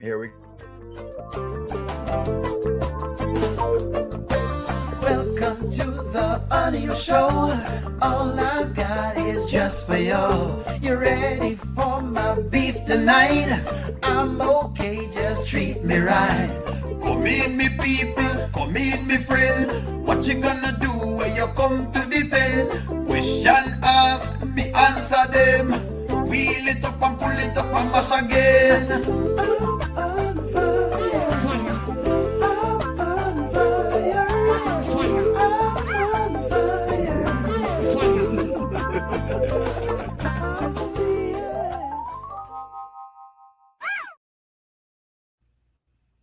Here we Welcome to the audio show. All I've got is just for you. You ready for my beef tonight? I'm okay, just treat me right. Come in, me people, come in, me friend. What you gonna do when you come to defend? Question ask, me answer them. Wheel it up and pull it up and mash again. I'm on fire. I'm on fire. I'm on fire.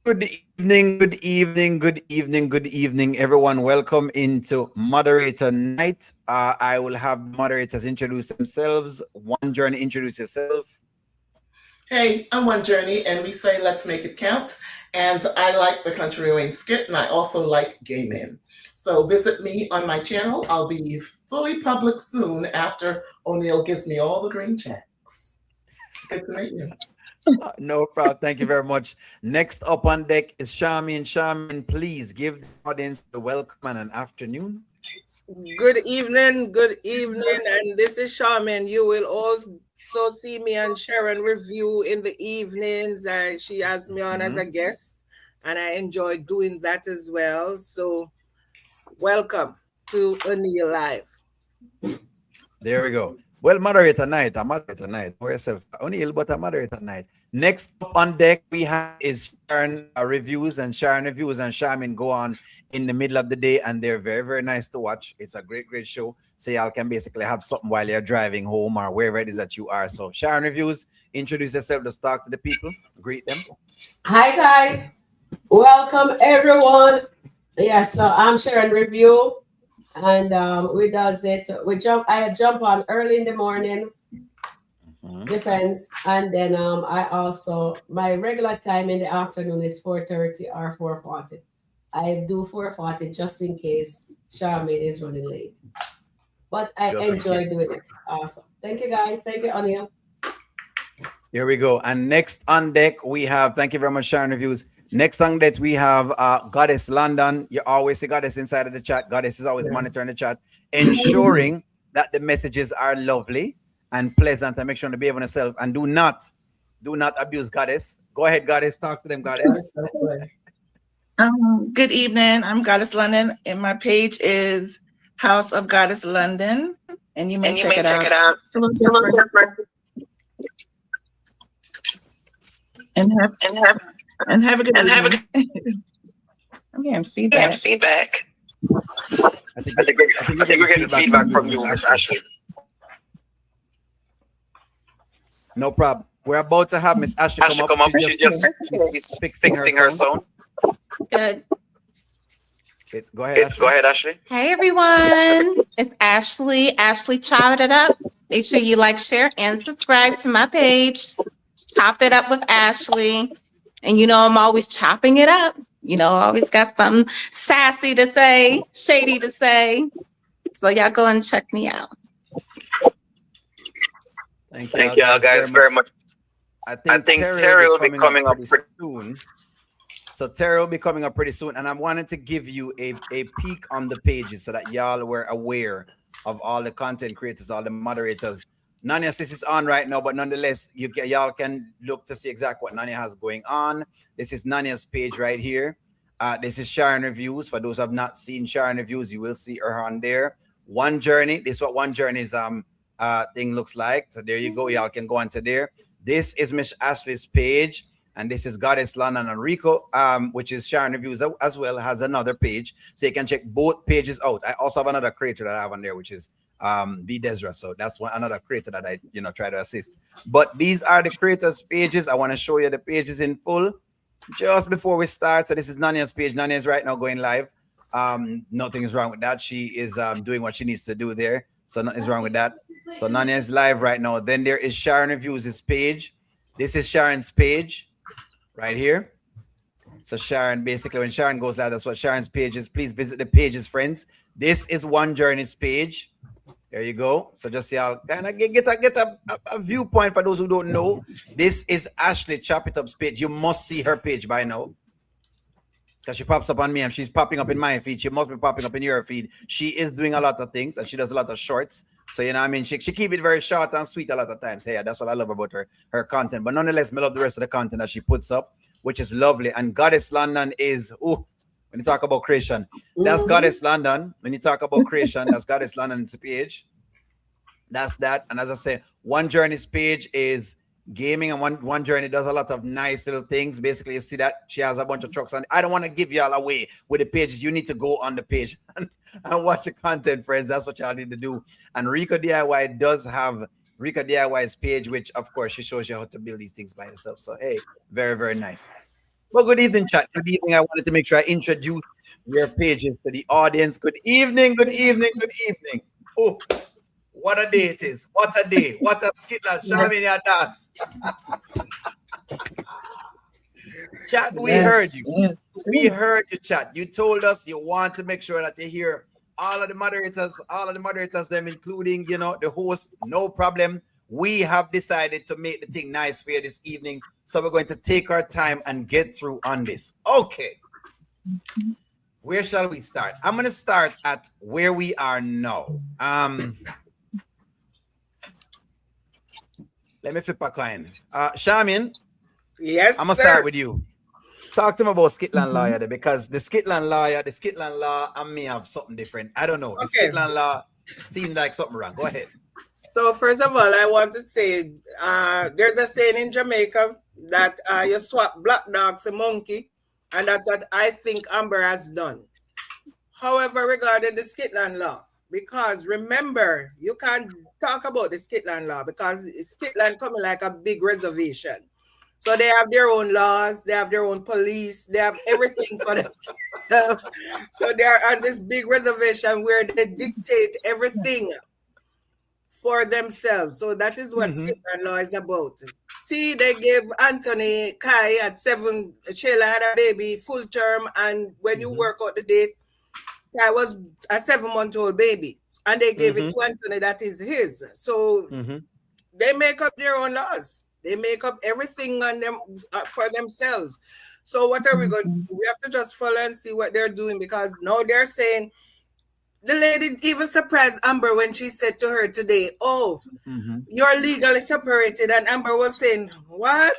Good evening, good evening, good evening, good evening, everyone. Welcome into Moderator Night. I will have the moderators introduce themselves. One Journey, introduce yourself. Hey, I'm One Journey, and we say let's make it count. And I like the Kountry Wayne skit, and I also like gay men. So visit me on my channel. I'll be fully public soon after O'Neill gives me all the green checks. Good to meet you. No problem. Thank you very much. Next up on deck is Charmaine. Charmaine, please give the audience the welcome and an afternoon. Good evening, and this is Charmaine. You will also see me on Sharon Review in the evenings. She has me on as a guest, and I enjoy doing that as well. So, welcome to O'Neill Live. There we go. Well, moderator night. For yourself. O'Neill, but a moderator night. Next up on deck we have is Sharon Reviews, and Sharon Reviews and Charmaine go on in the middle of the day, and they're very, very nice to watch. It's a great, great show. So y'all can basically have something while you're driving home or wherever it is that you are. So Sharon Reviews, introduce yourself, to talk to the people, greet them. Hi guys, welcome everyone. Yeah, so I'm Sharon Review, and I jump on early in the morning, depends, and then I also, my regular time in the afternoon is 4:30 or 4:40. I do 4:40 just in case Charmaine is running late, but I enjoy doing it. Awesome. Thank you guys. Thank you, O'Neill. Here we go. And next on deck we have, thank you very much, Sharon Reviews. Next on deck we have Goddess London. You always see Goddess inside of the chat. Goddess is always monitoring the chat, ensuring that the messages are lovely and pleasant, and make sure to behave on yourself, and do not abuse Goddess. Go ahead, Goddess, talk to them, Goddess. Good evening. I'm Goddess London, and my page is House of Goddess London, and you may check it out. It's a little different. And have a good evening. I'm getting feedback. I think we're getting feedback from you, Miss Ashley. No problem. We're about to have Miss Ashley come up. She's just fixing her sound. Good. Go ahead, Ashley. Hey everyone, it's Ashley. Ashley, chop it up. Make sure you like, share, and subscribe to my page. Chop it up with Ashley. And you know I'm always chopping it up. You know, I always got something sassy to say, shady to say. So y'all go and check me out. Thank y'all guys very much. I think Terry will be coming up pretty soon. So Terry will be coming up pretty soon, and I wanted to give you a peek on the pages so that y'all were aware of all the content creators, all the moderators. Nania's is on right now, but nonetheless, y'all can look to see exactly what Nania has going on. This is Nania's page right here. This is Sharon Reviews. For those who have not seen Sharon Reviews, you will see her on there. One Journey. This is what One Journey's thing looks like. So there you go. Y'all can go onto there. This is Miss Ashley's page, and this is Goddess London and Rico, which is Sharon Reviews as well, has another page. So you can check both pages out. I also have another creator that I have on there, which is B Desra. So that's another creator that I try to assist. But these are the creators' pages. I want to show you the pages in full just before we start. So this is Nania's page. Nania is right now going live. Nothing is wrong with that. She is doing what she needs to do there. So nothing is wrong with that. So Nania is live right now. Then there is Sharon Reviews' page. This is Sharon's page right here. So Sharon, basically when Sharon goes live, that's what Sharon's page is. Please visit the pages, friends. This is One Journey's page. There you go. So just y'all kind of get a viewpoint for those who don't know. This is Ashley Chop It Up's page. You must see her page by now. Because she pops up on me and she's popping up in my feed. She must be popping up in your feed. She is doing a lot of things and she does a lot of shorts. So, you know what I mean? She keep it very short and sweet a lot of times. Hey, that's what I love about her content. But nonetheless, I love the rest of the content that she puts up, which is lovely. And Goddess London is, when you talk about creation, that's Goddess London. When you talk about creation, that's Goddess London's page. That's that. And as I say, One Journey's page is gaming, and one Journey does a lot of nice little things. Basically, you see that she has a bunch of trucks, and I don't want to give y'all away with the pages. You need to go on the page and watch the content, friends. That's what y'all need to do. And Rico DIY does have Rico DIY's page, which of course she shows you how to build these things by yourself. So hey, very, very nice. Well, good evening, chat. Good evening. I wanted to make sure I introduce your pages to the audience. Good evening, good evening, good evening. Oh, what a day it is. What a day. What a skitla. Show me your dance. Chat, we heard you. We heard you, chat. You told us you want to make sure that you hear all of the moderators, them including, you know, the host. No problem. We have decided to make the thing nice for you this evening. So we're going to take our time and get through on this. Okay. Where shall we start? I'm going to start at where we are now. Let me flip a coin. Shamin. Yes, I'm going to start with you. Talk to me about Skitland Law there, because the Skitland Law and me have something different. I don't know. The Skitland Law seems like something wrong. Go ahead. So first of all, I want to say there's a saying in Jamaica that you swap black dog for monkey, and that's what I think Amber has done. However, regarding the Skitland Law, because remember, you can't talk about the Skitland Law because Skitland coming like a big reservation. So they have their own laws, they have their own police, they have everything for them. So they're on this big reservation where they dictate everything for themselves. So that is what Skitland Law is about. See, they gave Anthony Kai at 7, Sheila had a baby full term, and when you work out the date, Kai was a 7-month-old baby, and they gave it to Anthony that is his. So they make up their own laws. They make up everything on them for themselves. So what are we going to do? We have to just follow and see what they're doing, because now they're saying, the lady even surprised Amber when she said to her today, oh, you're legally separated. And Amber was saying, what?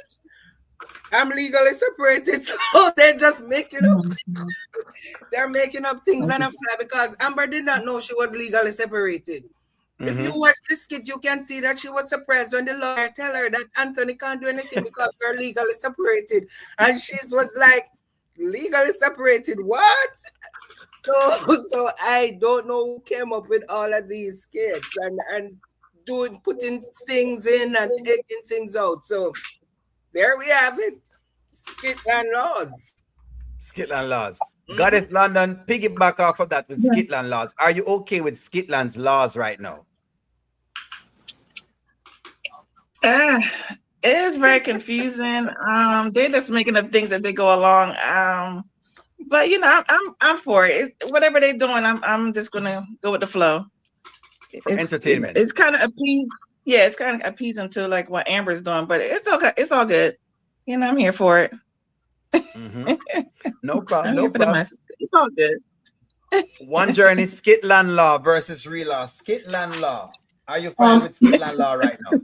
I'm legally separated. So they're just making up. They're making up things on a fly, because Amber did not know she was legally separated. If you watch the skit, you can see that she was surprised when the lawyer tell her that Anthony can't do anything because they're legally separated. And she was like, legally separated? What? So I don't know who came up with all of these skits and putting things in and taking things out. So there we have it. Skitland Laws. Skitland Laws. Goddess London, piggyback off of that with Skitland Laws. Are you okay with Skitland's laws right now? It is very confusing. They're just making up things as they go along. But you know, I'm for it. Whatever they're doing, I'm just gonna go with the flow. Entertainment. It's kind of appeasing. Yeah, it's kind of appeasing to like what Amber's doing, but it's okay. It's all good. You know, I'm here for it. No problem. No problem. It's all good. One Journey, Skitland Law versus Real Law. Skitland Law. Are you fine with Skitland Law right now?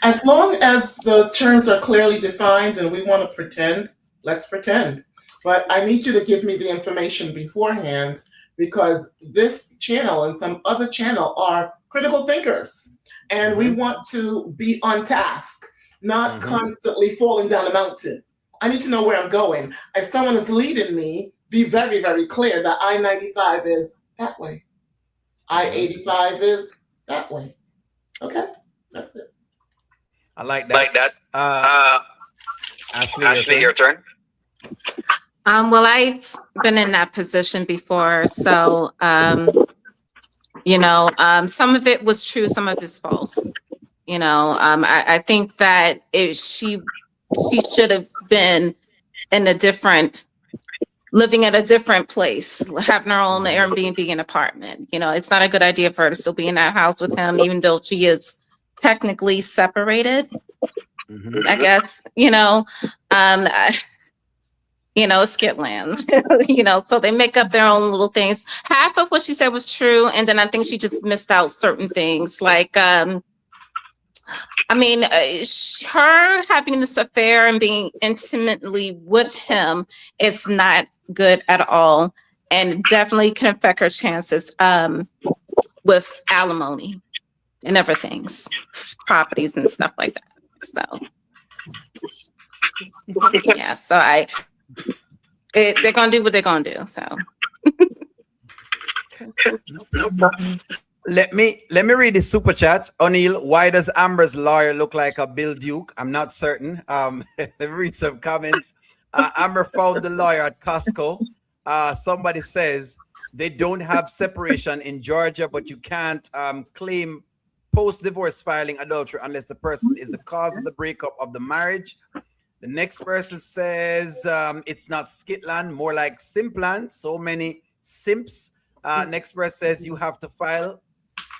As long as the terms are clearly defined and we want to pretend, let's pretend. But I need you to give me the information beforehand, because this channel and some other channel are critical thinkers. And we want to be on task, not constantly falling down a mountain. I need to know where I'm going. If someone is leading me, be very, very clear that I-95 is that way. I-85 is that way. Okay, that's it. I like that. Ashley, your turn. Well, I've been in that position before, so you know, some of it was true, some of it's false. You know, I think that she should have been in a different living at a different place, having her own Airbnb and apartment. You know, it's not a good idea for her to still be in that house with him, even though she is technically separated. I guess, Skitland, so they make up their own little things. Half of what she said was true. And then I think she just missed out certain things like, her having this affair and being intimately with him is not good at all. And definitely can affect her chances with alimony and other things, properties and stuff like that. So, yeah, so they're going to do what they're going to do. So. Let me read the super chat. O'Neill, why does Amber's lawyer look like a Bill Duke? I'm not certain. Let me read some comments. Amber found the lawyer at Costco. Somebody says they don't have separation in Georgia, but you can't claim post-divorce filing adultery unless the person is the cause of the breakup of the marriage. The next person says it's not Skitland, more like Simpland. So many simps. Next person says you have to file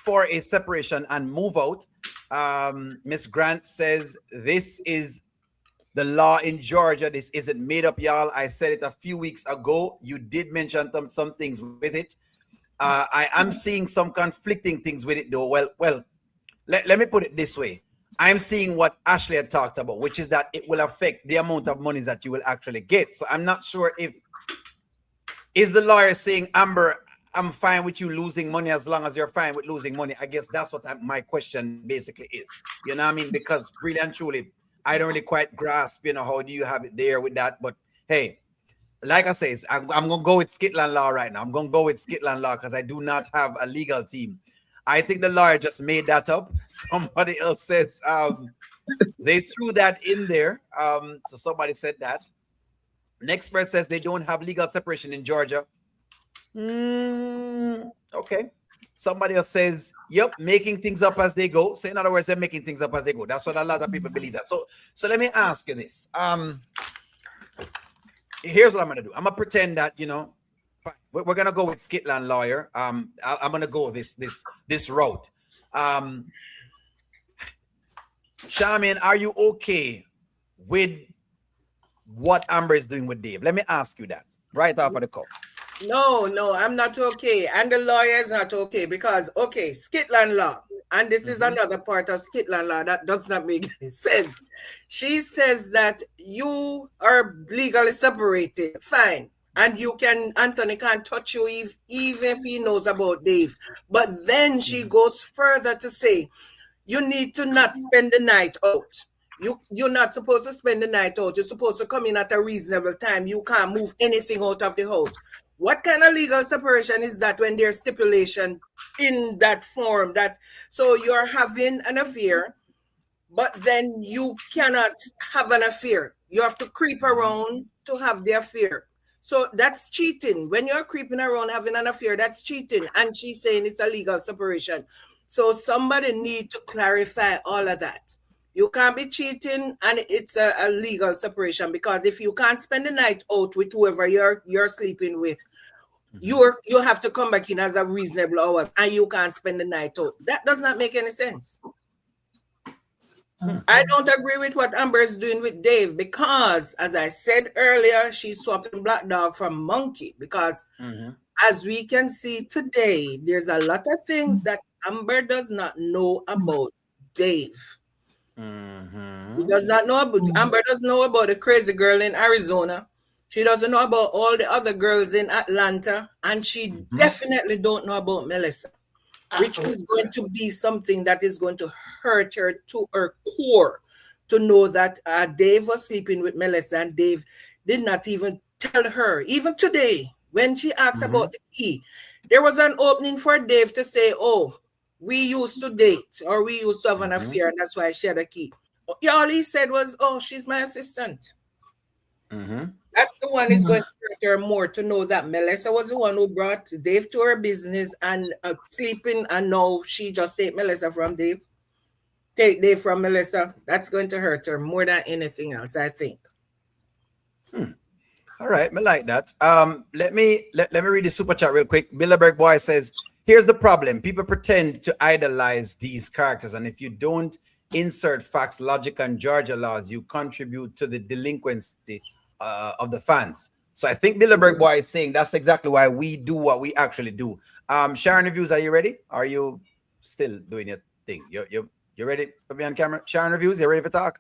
for a separation and move out. Miss Grant says this is the law in Georgia. This isn't made up, y'all. I said it a few weeks ago. You did mention some things with it. I am seeing some conflicting things with it, though. Well, let me put it this way. I'm seeing what Ashley had talked about, which is that it will affect the amount of money that you will actually get. So I'm not sure is the lawyer saying, Amber, I'm fine with you losing money as long as you're fine with losing money. I guess that's what my question basically is. You know what I mean? Because really and truly, I don't really quite grasp, how do you have it there with that? But hey, like I say, I'm going to go with Skitland law right now. I'm going to go with Skitland law because I do not have a legal team. I think the lawyer just made that up. Somebody else says they threw that in there. So somebody said that. Next person says they don't have legal separation in Georgia. Okay. Somebody else says, yep, making things up as they go. So in other words, they're making things up as they go. That's what a lot of people believe that. So let me ask you this. Here's what I'm going to do. I'm going to pretend that, we're going to go with Skitland lawyer. I'm going to go this route. Charmaine, are you okay with what Amber is doing with Dave? Let me ask you that right off of the cuff. No, I'm not okay. And the lawyer is not okay because, Skitland law. And this is another part of Skitland law that does not make any sense. She says that you are legally separated. Fine. And Anthony can't touch you even if he knows about Dave. But then she goes further to say, you need to not spend the night out. You're not supposed to spend the night out. You're supposed to come in at a reasonable time. You can't move anything out of the house. What kind of legal separation is that when there's stipulation in that form so you're having an affair, but then you cannot have an affair. You have to creep around to have the affair. So that's cheating. When you're creeping around having an affair, that's cheating. And she's saying it's a legal separation. So somebody need to clarify all of that. You can't be cheating and it's a legal separation because if you can't spend the night out with whoever you're sleeping with, you have to come back in as a reasonable hours and you can't spend the night out. That does not make any sense. I don't agree with what Amber is doing with Dave because, as I said earlier, she's swapping Black Dog for Monkey because as we can see today, there's a lot of things that Amber does not know about Dave. He does not know about Amber doesn't know about the crazy girl in Arizona. She doesn't know about all the other girls in Atlanta, and she definitely don't know about Melissa, which is going to be something that is going to hurt her to her core to know that Dave was sleeping with Melissa, and Dave did not even tell her. Even today, when she asked about the key, there was an opening for Dave to say, oh, we used to date or we used to have an affair, and that's why she had a key. All he said was, oh, she's my assistant. That's the one is going to hurt her more to know that Melissa was the one who brought Dave to her business and sleeping, and now she just take Melissa from Dave. Take Dave from Melissa. That's going to hurt her more than anything else, I think. All right, I like that. Let me read the super chat real quick. Bilderberg Boy says, here's the problem. People pretend to idolize these characters, and if you don't insert facts, logic, and Georgia laws, you contribute to the delinquency of the fans. So I think Bilderberg Boy is saying that's exactly why we do what we actually do. Sharon Reviews, are you ready? Are you still doing your thing? You ready to be on camera? Sharon Reviews, you ready for talk?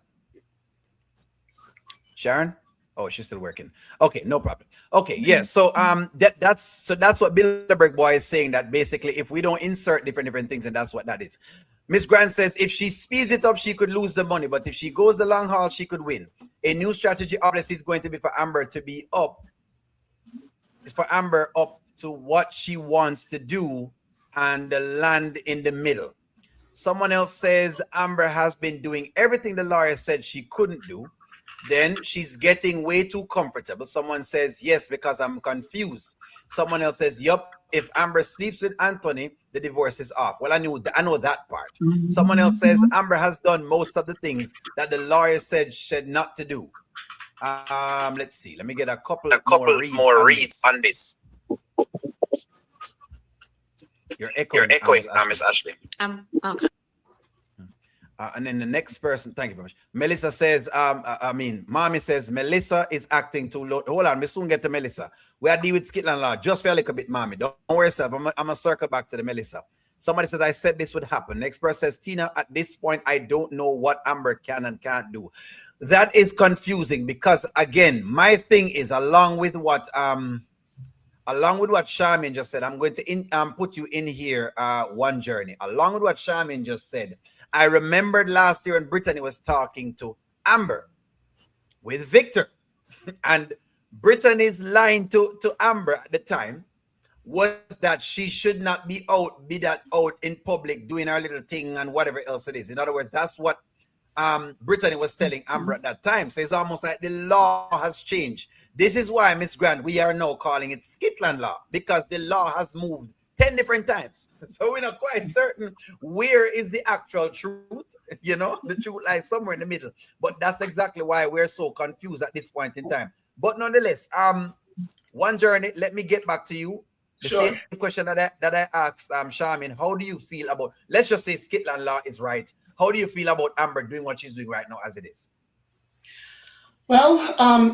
Sharon? Oh, she's still working. Okay, no problem. Okay, yeah. So that's what Bilderberg Boy is saying, that basically if we don't insert different things, and that's what that is. Miss Grant says if she speeds it up, she could lose the money, but if she goes the long haul, she could win. A new strategy obviously is going to be for Amber to be up, to what she wants to do and land in the middle. Someone else says Amber has been doing everything the lawyer said she couldn't do. Then she's getting way too comfortable. Someone says, yes, because I'm confused. Someone else says, yup, if Amber sleeps with Anthony, the divorce is off. Well, I know that part. Someone else says Amber has done most of the things that the lawyer said not to do. Let's see. Let me get a couple more reads on this. You're echoing, Miss Ashley. Okay. And then the next person, thank you very much. Melissa says, Mommy says, Melissa is acting too low. Hold on, we soon get to Melissa. We are dealing with Scotland law. Just for a little bit, Mommy. Don't worry yourself. I'm going to circle back to the Melissa. Somebody said, I said this would happen. Next person says, Tina, at this point, I don't know what Amber can and can't do. That is confusing because, again, my thing is, along with what Charmaine just said, I'm going to put you in here one journey. Along with what Charmaine just said, I remembered last year when Brittany was talking to Amber with Victor. And Brittany's line to Amber at the time was that she should not be out in public doing her little thing and whatever else it is. In other words, that's what Brittany was telling Amber at that time. So it's almost like the law has changed. This is why, Miss Grant, we are now calling it Scotland law, because the law has moved 10 different times. So we're not quite certain where is the actual truth. The truth lies somewhere in the middle. But that's exactly why we're so confused at this point in time. But nonetheless, one journey, let me get back to you. The same question that I asked Charmaine, how do you feel about, let's just say Scotland law is right. How do you feel about Amber doing what she's doing right now as it is? Well,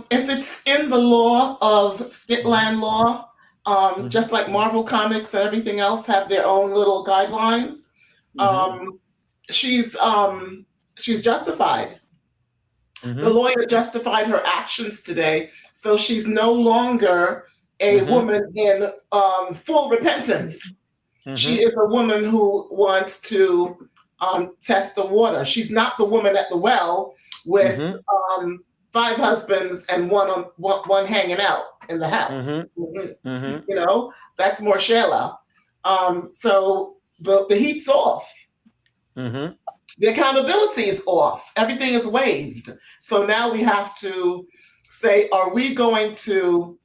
if it's in the law of Scotland law, just like Marvel Comics and everything else have their own little guidelines, she's justified. The lawyer justified her actions today, so she's no longer a woman in full repentance. She is a woman who wants to test the water. She's not the woman at the well with 5 husbands and one hanging out in the house. That's more Shayla. So the heat's off. The accountability is off. Everything is waived. So now we have to say, are we going to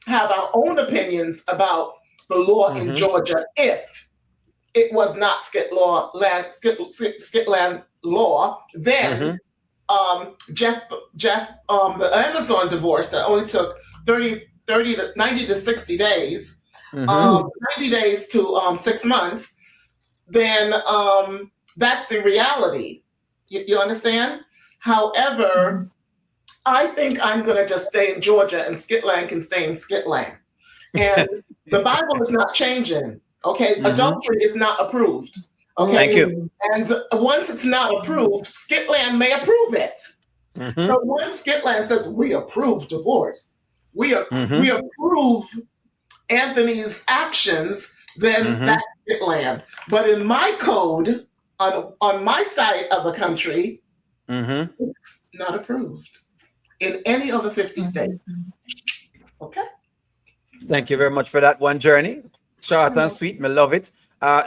have our own opinions about the law in Georgia if it was not Scotland law? Then Jeff, the Amazon divorce that only took 90 to 60 days, 90 days to 6 months, then that's the reality. You understand? However, I think I'm going to just stay in Georgia and Scotland can stay in Scotland. And the Bible is not changing. Okay, adultery is not approved. Okay, thank you. And once it's not approved, Scotland may approve it. So once Scotland says we approve divorce, we approve Anthony's actions, then that's Scotland. But in my code, on my side of the country, it's not approved in any of the 50 states. Okay. Thank you very much for that one journey. Short and sweet. I love it.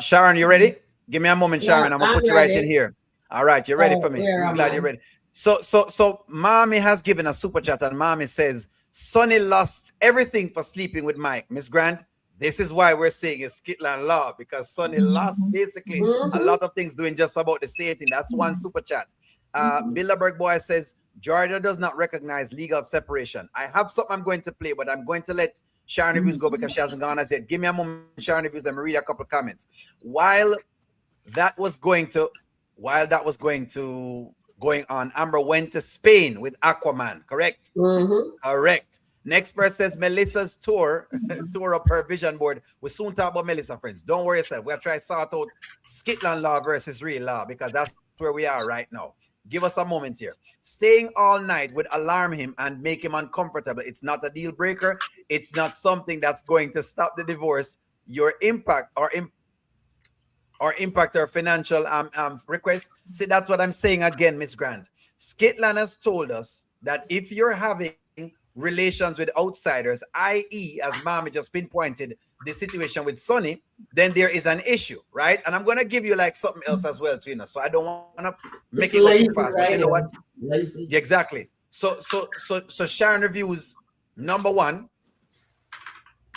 Sharon, you ready? Give me a moment, Sharon. I'm gonna put you right in here. All right, you're ready for me. I'm glad you're ready. So Mommy has given a super chat, and Mommy says Sonny lost everything for sleeping with Mike. Miss Grant, this is why we're saying it's Scotland law, because Sonny lost basically a lot of things doing just about the same thing. That's one super chat. Bilderberg Boy says Georgia does not recognize legal separation. I have something I'm going to play, but I'm going to let Sharon Reviews go because she hasn't gone. I said, give me a moment, Sharon Reviews. Let me read a couple of comments. While that was going on, Amber went to Spain with Aquaman, correct? Correct. Next person says Melissa's tour up her vision board. We'll soon talk about Melissa, friends. Don't worry yourself. We'll try to sort out Skitland law versus real law because that's where we are right now. Give us a moment here. Staying all night would alarm him and make him uncomfortable. It's not a deal breaker. It's not something that's going to stop the divorce. Your impact or impact our financial request. See, that's what I'm saying again, Miss Grant. Skitland has told us that if you're having relations with outsiders, i.e., as Mommy just pinpointed the situation with Sonny, then there is an issue, right? And I'm going to give you like something else as well, Trina. So I don't want to make it go too fast, but you know what? Lazy. Exactly. So Sharon Reviews, number one,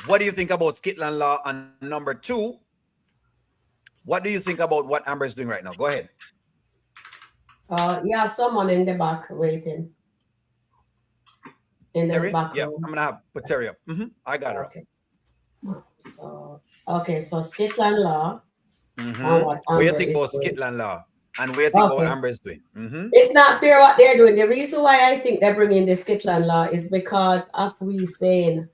what do you think about Skitland law? And number two, what do you think about what Amber is doing right now? Go ahead. You have someone in the back waiting. In the Terry? back Yeah, room. I'm gonna have put Terry up. I got her. Okay. So Skitland law. What do you think about Skitland law? And what do you think about Amber is doing? It's not fair what they're doing. The reason why I think they're bringing the Skitland law is because of we saying,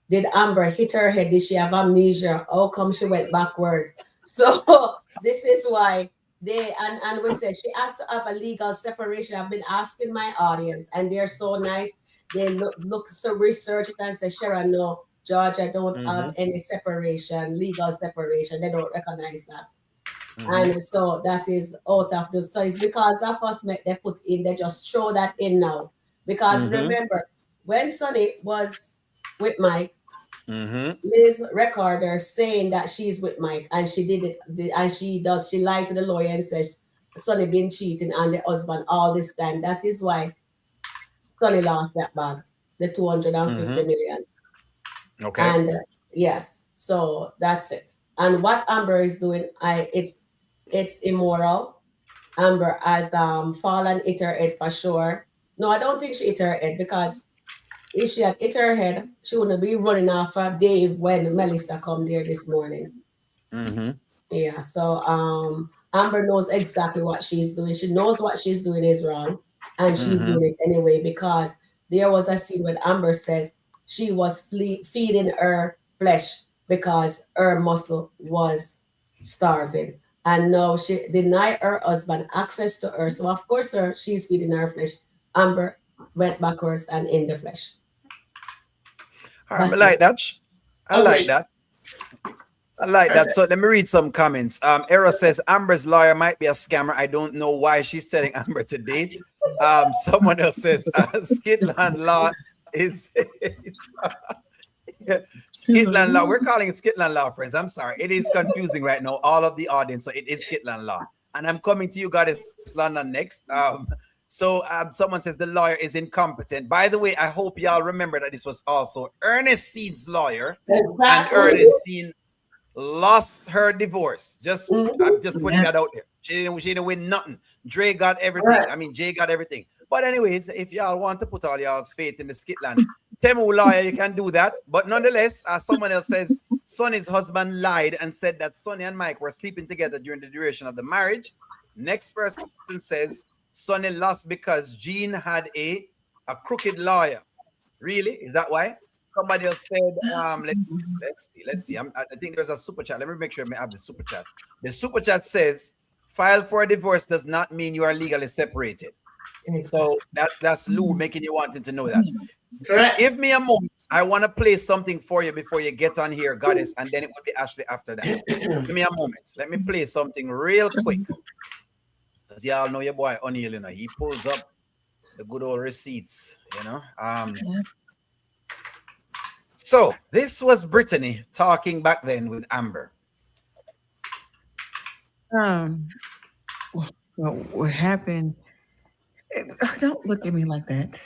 did Amber hit her head? Did she have amnesia? How come she went backwards? So this is why they and we said she has to have a legal separation. I've been asking my audience, and they're so nice. They look so research it and say, Sharon, no, Georgia don't have any separation, legal separation. They don't recognize that. And so that is out of the, so it's because that first met they put in, they just show that in now. Because remember, when Sonny was with Mike, Liz recorder saying that she's with Mike and she did it, and she lied to the lawyer and says Sonny been cheating on the husband all this time. That is why Sonny lost that bag, the 250 million. Okay. And yes, so that's it. And what Amber is doing, it's immoral. Amber has fallen, hit her head for sure. No, I don't think she hit her head, because if she had hit her head, she wouldn't be running off of Dave when Melissa come there this morning. Yeah, so Amber knows exactly what she's doing. She knows what she's doing is wrong, and she's doing it anyway, because there was a scene when Amber says she was feeding her flesh because her muscle was starving. And now she denied her husband access to her. So of course she's feeding her flesh. Amber went backwards and in the flesh. I like that. I like that. So let me read some comments. Era says Amber's lawyer might be a scammer. I don't know why she's telling Amber to date. Someone else says Skitland law is Skitland law. We're calling it Skitland law, friends. I'm sorry. It is confusing right now, all of the audience. So it is Skitland law. And I'm coming to you, Goddess London, next. So someone says the lawyer is incompetent. By the way, I hope y'all remember that this was also Ernestine's lawyer. And Ernestine lost her divorce. I'm just putting that out there. She didn't win nothing. Dre got everything. Right. I mean, Jay got everything. But anyways, if y'all want to put all y'all's faith in the Skitland, Temu lawyer, you can do that. But nonetheless, someone else says Sonny's husband lied and said that Sonny and Mike were sleeping together during the duration of the marriage. Next person says Sonny lost because Jean had a crooked lawyer. Really? Is that why? Somebody else said, let's see. I think there's a super chat. Let me make sure I have the super chat. The super chat says, file for a divorce does not mean you are legally separated. So that's Lou making you wanting to know that. Correct. Give me a moment. I want to play something for you before you get on here, Goddess, and then it will be Ashley after that. Give me a moment. Let me play something real quick. As y'all know, your boy O'Neill, you know, he pulls up the good old receipts, you know. So this was Brittany talking back then with Amber. What happened? Don't look at me like that.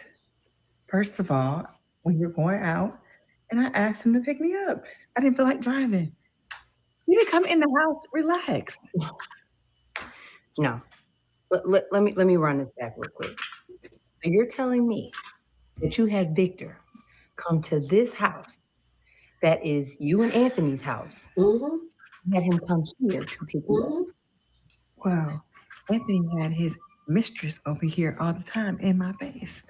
First of all, we were going out, and I asked him to pick me up. I didn't feel like driving. You didn't come in the house. Relax. No. Let me run this back real quick. And you're telling me that you had Victor come to this house that is you and Anthony's house. Mm-hmm. You had him come here to pick you up. Mm-hmm. Well, Anthony had his mistress over here all the time in my face.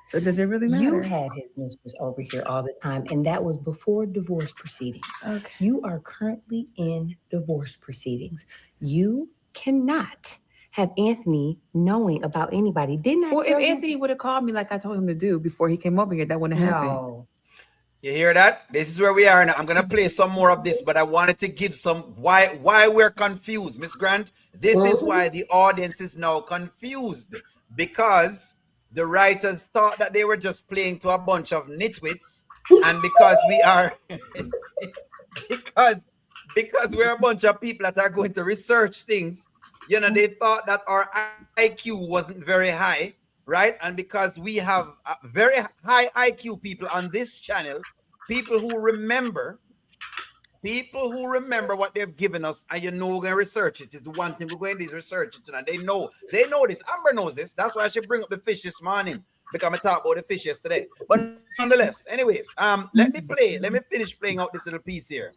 So does it really matter? You had his mistress over here all the time, and that was before divorce proceedings. Okay. You are currently in divorce proceedings. You cannot have Anthony knowing about anybody. Didn't I Well, tell if you? Anthony would have called me like I told him to do before he came over here, that wouldn't have happened. No. You hear that? This is where we are now. I'm gonna play some more of this, but I wanted to give some why we're confused, Miss Grant. This is why the audience is now confused, because the writers thought that they were just playing to a bunch of nitwits, and because we are because we're a bunch of people that are going to research things, you know, they thought that our IQ wasn't very high, right? And because we have very high IQ people on this channel, people who remember what they've given us, and you know we're going to research it. It's one thing we're going to research it, and they know this. Amber knows this. That's why I should bring up the fish this morning, because I talked about the fish yesterday. But nonetheless, anyways, let me finish playing out this little piece here.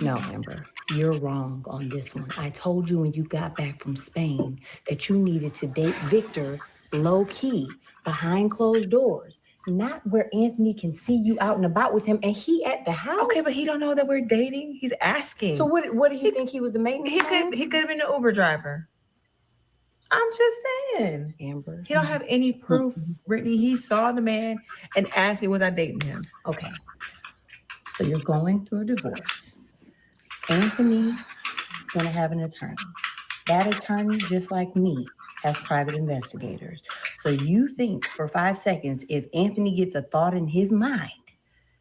No, Amber, you're wrong on this one. I told you when you got back from Spain that you needed to date Victor low key, behind closed doors, not where Anthony can see you out and about with him, and he at the house. Okay, but he don't know that we're dating. He's asking. So what do you think he was the maintenance man? He could have been an Uber driver. I'm just saying. Amber. He don't have any proof, Brittany. He saw the man and asked me, was I dating him? Okay. So you're going through a divorce. Anthony is going to have an attorney. That attorney, just like me, has private investigators. So you think for 5 seconds, if Anthony gets a thought in his mind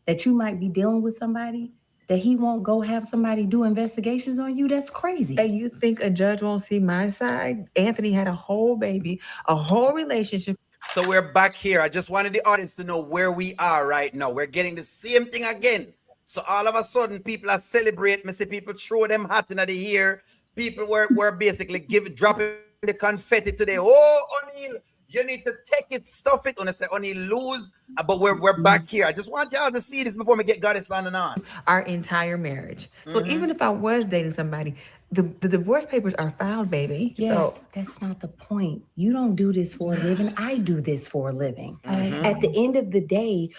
that you might be dealing with somebody, that he won't go have somebody do investigations on you? That's crazy. And you think a judge won't see my side? Anthony had a whole baby, a whole relationship. So we're back here. I just wanted the audience to know where we are right now. We're getting the same thing again. So all of a sudden, people are celebrating. Me see people throw them hat in the air. People were basically dropping the confetti today. Oh, O'Neal, you need to take it, stuff it. And I say, O'Neal, lose. But we're back here. I just want y'all to see this before we get Goddess London on. Our entire marriage. So even if I was dating somebody, the divorce papers are filed, baby. Yes, So that's not the point. You don't do this for a living. I do this for a living. At the end of the day,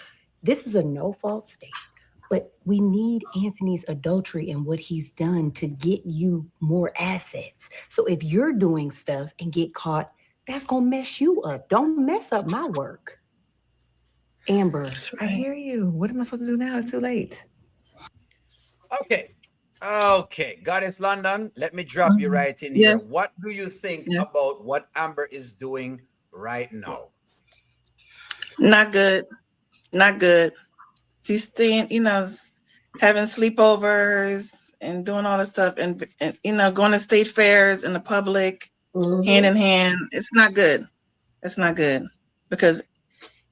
this is a no-fault state. But we need Anthony's adultery and what he's done to get you more assets. So if you're doing stuff and get caught, that's going to mess you up. Don't mess up my work. Amber. I hear you. What am I supposed to do now? It's too late. Okay. Goddess London, let me drop you right in here. What do you think about what Amber is doing right now? Not good. Not good. She's staying, having sleepovers and doing all this stuff and going to state fairs in the public, hand in hand. It's not good. It's not good. Because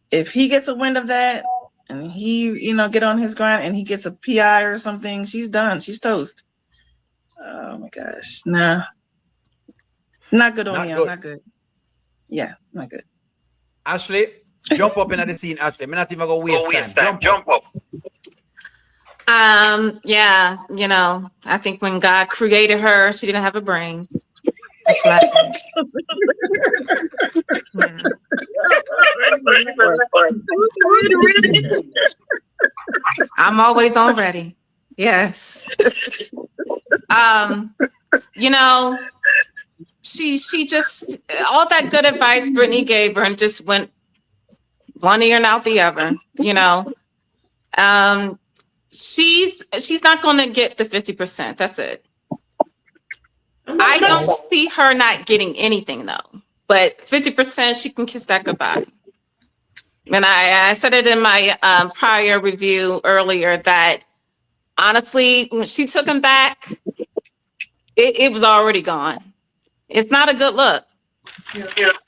if he gets a wind of that and he, get on his grind and he gets a PI or something, she's done. She's toast. Oh my gosh. Nah. Not good, O'Neal. Not good. Yeah, not good. Ashley, jump up in the scene, Ashley. I'm not even going to waste time. Jump up. Yeah, I think when God created her, she didn't have a brain. That's what I think. I'm always on ready. Yes. She just, all that good advice Brittany gave her and just went one ear and out the other, she's not going to get the 50%. That's it. I don't see her not getting anything though, but 50% she can kiss that goodbye. And I said it in my prior review earlier that honestly, when she took him back, it was already gone. It's not a good look.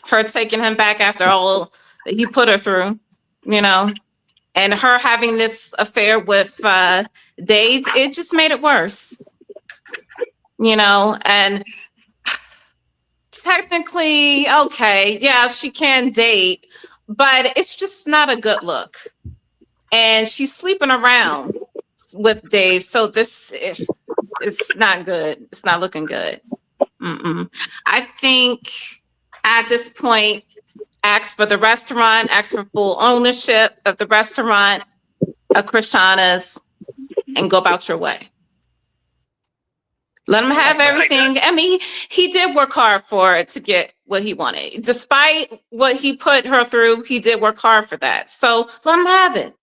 Her taking him back after all that he put her through, and her having this affair with Dave, it just made it worse, and technically, okay, yeah, she can date, but it's just not a good look. And she's sleeping around with Dave, so this it's not good. It's not looking good. I think at this point, ask for the restaurant, ask for full ownership of the restaurant, of Krishana's, and go about your way. Let him have everything. I mean, he did work hard for it to get what he wanted. Despite what he put her through, he did work hard for that. So let him have it.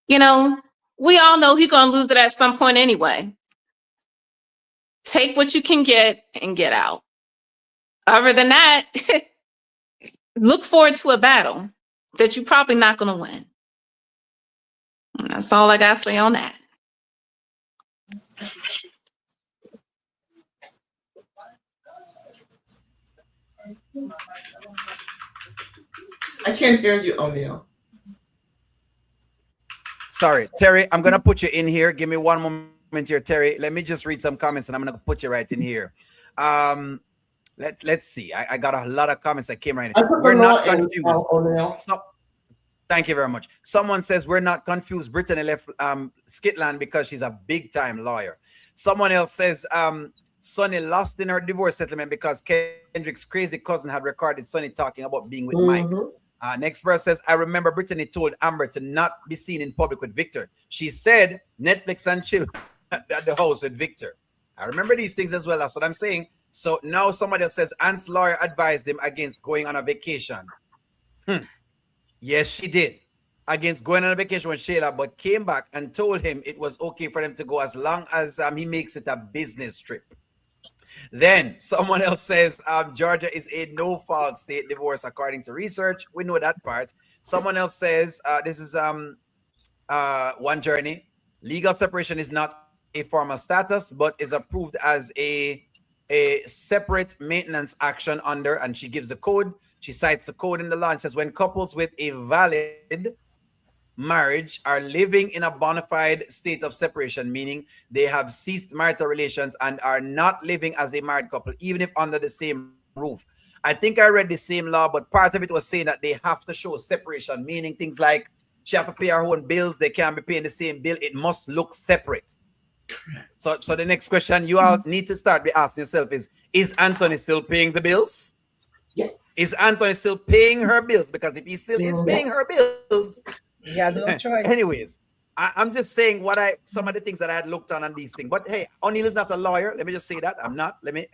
You know, we all know he's going to lose it at some point anyway. Take what you can get and get out. Other than that, look forward to a battle that you're probably not going to win. And that's all I got to say on that. I can't hear you, O'Neill. Sorry, Terry, I'm going to put you in here. Give me one moment here, Terry. Let me just read some comments and I'm going to put you right in here. Let's see. I got a lot of comments that came right in. We're not confused. Thank you very much. Someone says we're not confused. Brittany left Skitland because she's a big-time lawyer. Someone else says Sonny lost in her divorce settlement because Kendrick's crazy cousin had recorded Sonny talking about being with Mike. Next person says, I remember Brittany told Amber to not be seen in public with Victor. She said Netflix and chill at the house with Victor. I remember these things as well. That's what I'm saying. So now somebody else says Ant's lawyer advised him against going on a vacation. Yes, she did. Against going on a vacation with Shayla, but came back and told him it was okay for them to go as long as he makes it a business trip. Then someone else says Georgia is a no-fault state divorce according to research. We know that part. Someone else says this is One Journey. Legal separation is not a formal status, but is approved as a separate maintenance action under, and she gives the code. She cites the code in the law and says when couples with a valid marriage are living in a bona fide state of separation, meaning they have ceased marital relations and are not living as a married couple, even if under the same roof. I think I read the same law, but part of it was saying that they have to show separation, meaning things like she have to pay her own bills, they can't be paying the same bill, it must look separate. So the next question you all need to start by asking yourself is Anthony still paying the bills? Yes. Is Anthony still paying her bills? Because if he still is paying her bills, he has no choice. Anyways, I'm just saying some of the things that I had looked on these things. But hey, O'Neill is not a lawyer. Let me just say that. I'm not. Let me.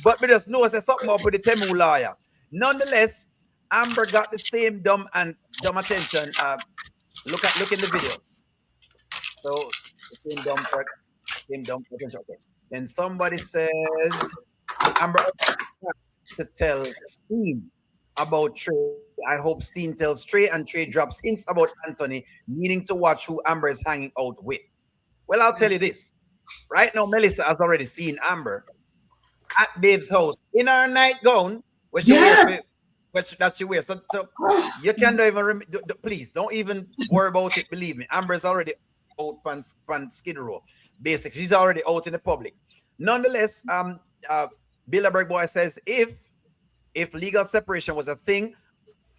But we just know there's something up with the Temu lawyer. Nonetheless, Amber got the same dumb attention. Look in the video. So the same dumb attention. Okay. Then somebody says Amber to tell Steen about Trey. I hope Steen tells Trey and Trey drops hints about Anthony, meaning to watch who Amber is hanging out with. Well, I'll tell you this. Right now, Melissa has already seen Amber at Dave's house in her nightgown, which she wears. So you can't even please don't even worry about it. Believe me, Amber is already out on Skid Row. Basically, she's already out in the public. Nonetheless, Bilderberg boy says if legal separation was a thing,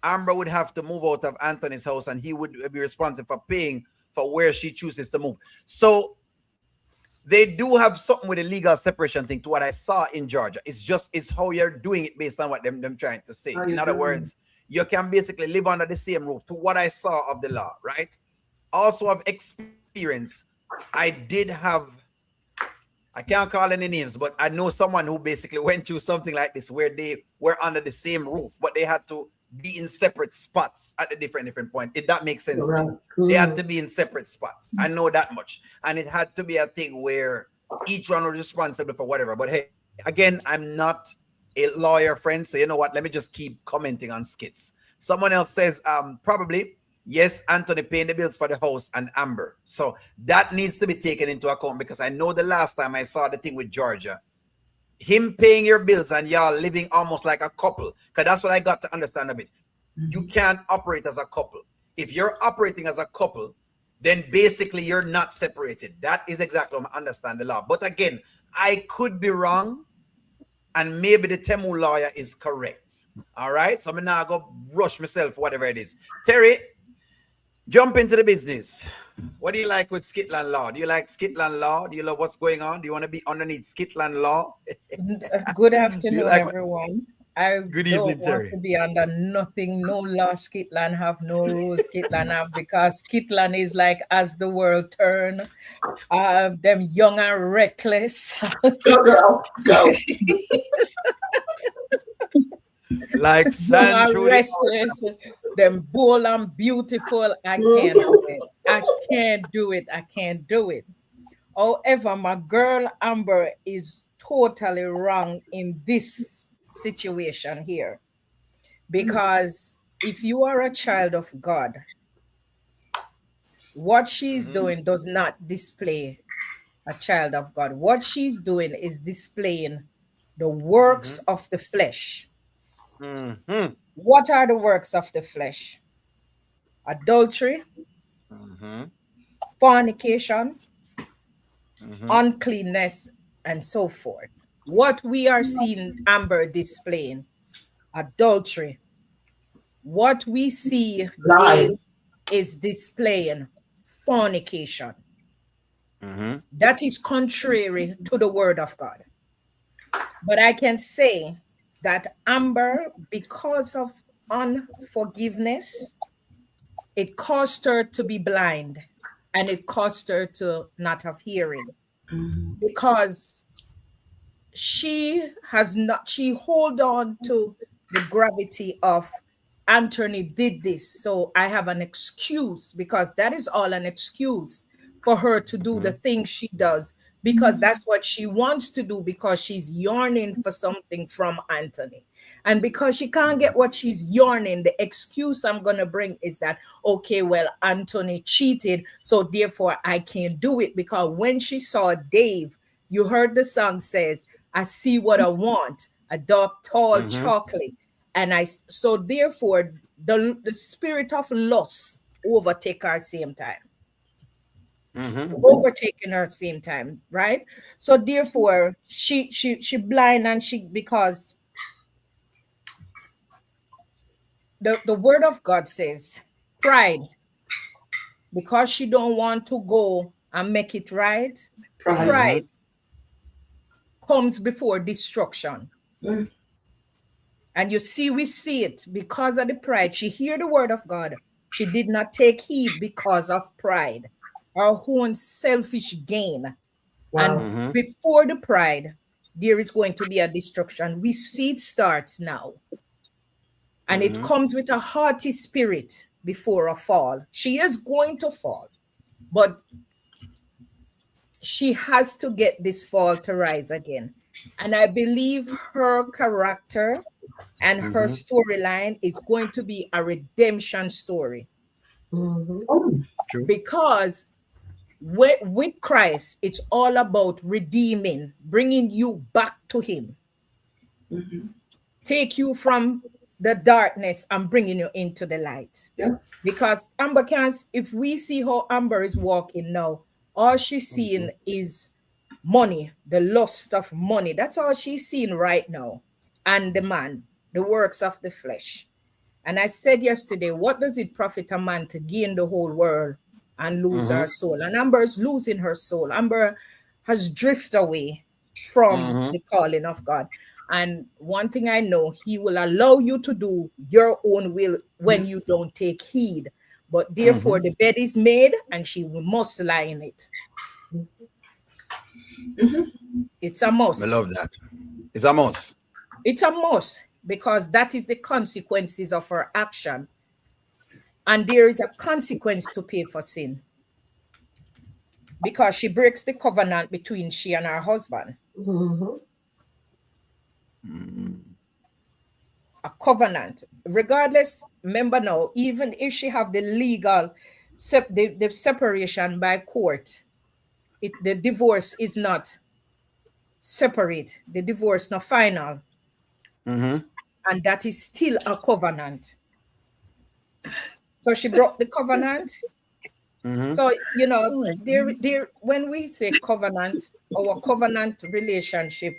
Amber would have to move out of Anthony's house and he would be responsible for paying for where she chooses to move. So they do have something with the legal separation thing to what I saw in Georgia. It's how you're doing it based on what them trying to say. In other words, you can basically live under the same roof to what I saw of the law, right? Also of experience, I can't call any names, but I know someone who basically went through something like this where they were under the same roof, but they had to be in separate spots at a different point. If that makes sense. Right. They had to be in separate spots. I know that much. And it had to be a thing where each one was responsible for whatever. But hey, again, I'm not a lawyer, friend. So you know what? Let me just keep commenting on skits. Someone else says, probably, yes, Anthony paying the bills for the house and Amber. So that needs to be taken into account because I know the last time I saw the thing with Georgia, him paying your bills and y'all living almost like a couple, because that's what I got to understand a bit. You can't operate as a couple. If you're operating as a couple, then basically you're not separated. That is exactly what I understand the law. But again, I could be wrong, and maybe the Temu lawyer is correct. All right, so I'm now go rush myself, whatever it is. Terry, jump into the business. What do you like with Skitland law? Do you like Skitland law? Do you love what's going on? Do you want to be underneath Skitland law? Good afternoon, like everyone. I Good don't evening, want Terry. to be under nothing, no law Skitland have, no rules Skitland have, because Skitland is like as the world turn, them young and reckless. Go, girl, go. Like sand through the restless, them bold and beautiful. I can't do it. I can't do it. I can't do it. However, my girl Amber is totally wrong in this situation here. Because if you are a child of God, what she's doing does not display a child of God. What she's doing is displaying the works of the flesh. What are the works of the flesh? Adultery, fornication, uncleanness, and so forth. What we are seeing Amber displaying, adultery. What we see Dave is displaying fornication. That is contrary to the word of God. But I can say that Amber, because of unforgiveness, it caused her to be blind, and it caused her to not have hearing, because she hold on to the gravity of Anthony did this, so I have an excuse, because that is all an excuse for her to do the things she does, because that's what she wants to do, because she's yearning for something from Anthony. And because she can't get what she's yearning, the excuse I'm going to bring is that, okay, well, Anthony cheated, so therefore I can't do it. Because when she saw Dave, you heard the song says, I see what I want, a dark, tall chocolate. And so therefore, the spirit of lust overtake her same time. Overtaking her same time, right? So therefore, she blind, and because the word of God says pride, because she don't want to go and make it right. Pride comes before destruction. And you see, we see it because of the pride. She hear the word of God. She did not take heed because of pride, her own selfish gain. And before the pride, there is going to be a destruction. We see it starts now. And it comes with a haughty spirit before a fall. She is going to fall, but she has to get this fall to rise again. And I believe her character and her storyline is going to be a redemption story. Because with Christ, it's all about redeeming, bringing you back to him. Take you from the darkness and bringing you into the light. Because Amber if we see how Amber is walking now, all she's seeing is money, the lust of money. That's all she's seeing right now. And the man, the works of the flesh. And I said yesterday, what does it profit a man to gain the whole world and lose her soul? And Amber is losing her soul. Amber has drifted away from the calling of God. And one thing I know, he will allow you to do your own will when you don't take heed. But therefore, the bed is made and she must lie in it. It's a must. I love that. It's a must. It's a must, because that is the consequences of her action. And there is a consequence to pay for sin. Because she breaks the covenant between she and her husband. A covenant. Regardless, remember now, even if she have the legal, the separation by court, the divorce is not separate. The divorce not final. And that is still a covenant. So she broke the covenant. So, you know, there when we say covenant, our covenant relationship,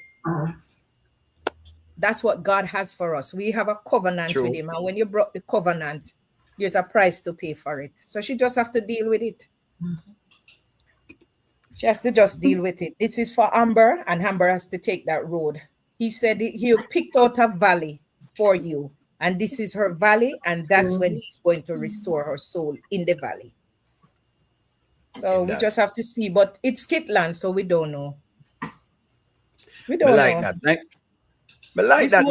that's what God has for us. We have a covenant with him. And when you broke the covenant, there's a price to pay for it. So she just have to deal with it. She has to just deal with it. This is for Amber, and Amber has to take that road. He said he picked out a valley for you, and this is her valley, and that's when he's going to restore her soul in the valley. So we just have to see, but it's Kitland, so we don't know. We don't like know. That. I like that.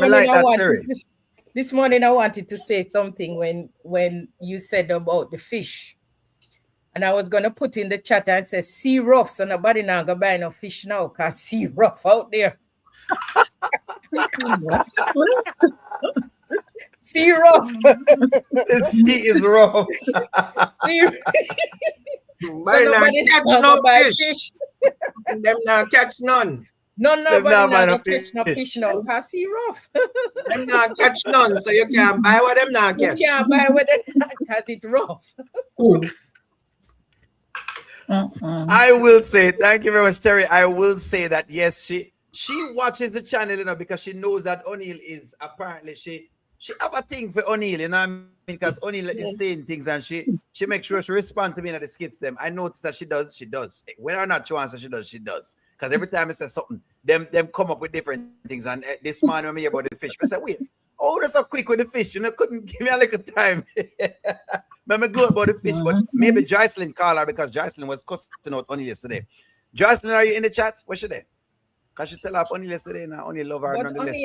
This morning I wanted to say something when you said about the fish. And I was gonna put in the chat and say sea rough, so nobody now go buy no fish now because sea rough out there. Sea rough. The sea is rough. So nobody catch no fish. Them not catch none. Nobody not catch no fish now because sea rough. Them not catch none, so you can't buy what them not catch. You can't buy what them not because it's rough. I will say, thank you very much, Terry. I will say that yes, she watches the channel, you know, because she knows that O'Neill is apparently she have a thing for O'Neill, you know what I mean? Because O'Neill is saying things and she makes sure she responds to me in the skits them. I notice that she does. Whether or not she wants to, she does. Because every time I say something, them come up with different things. And this morning when me about the fish, I said, wait, oh, that's so quick with the fish, you know, couldn't give me a little time. Let me go about the fish, but maybe Jocelyn called her because Jocelyn was cussing out O'Neill yesterday. Jocelyn, are you in the chat? Where's she there? Because she tell her O'Neill yesterday now. O'Neill love her nonetheless.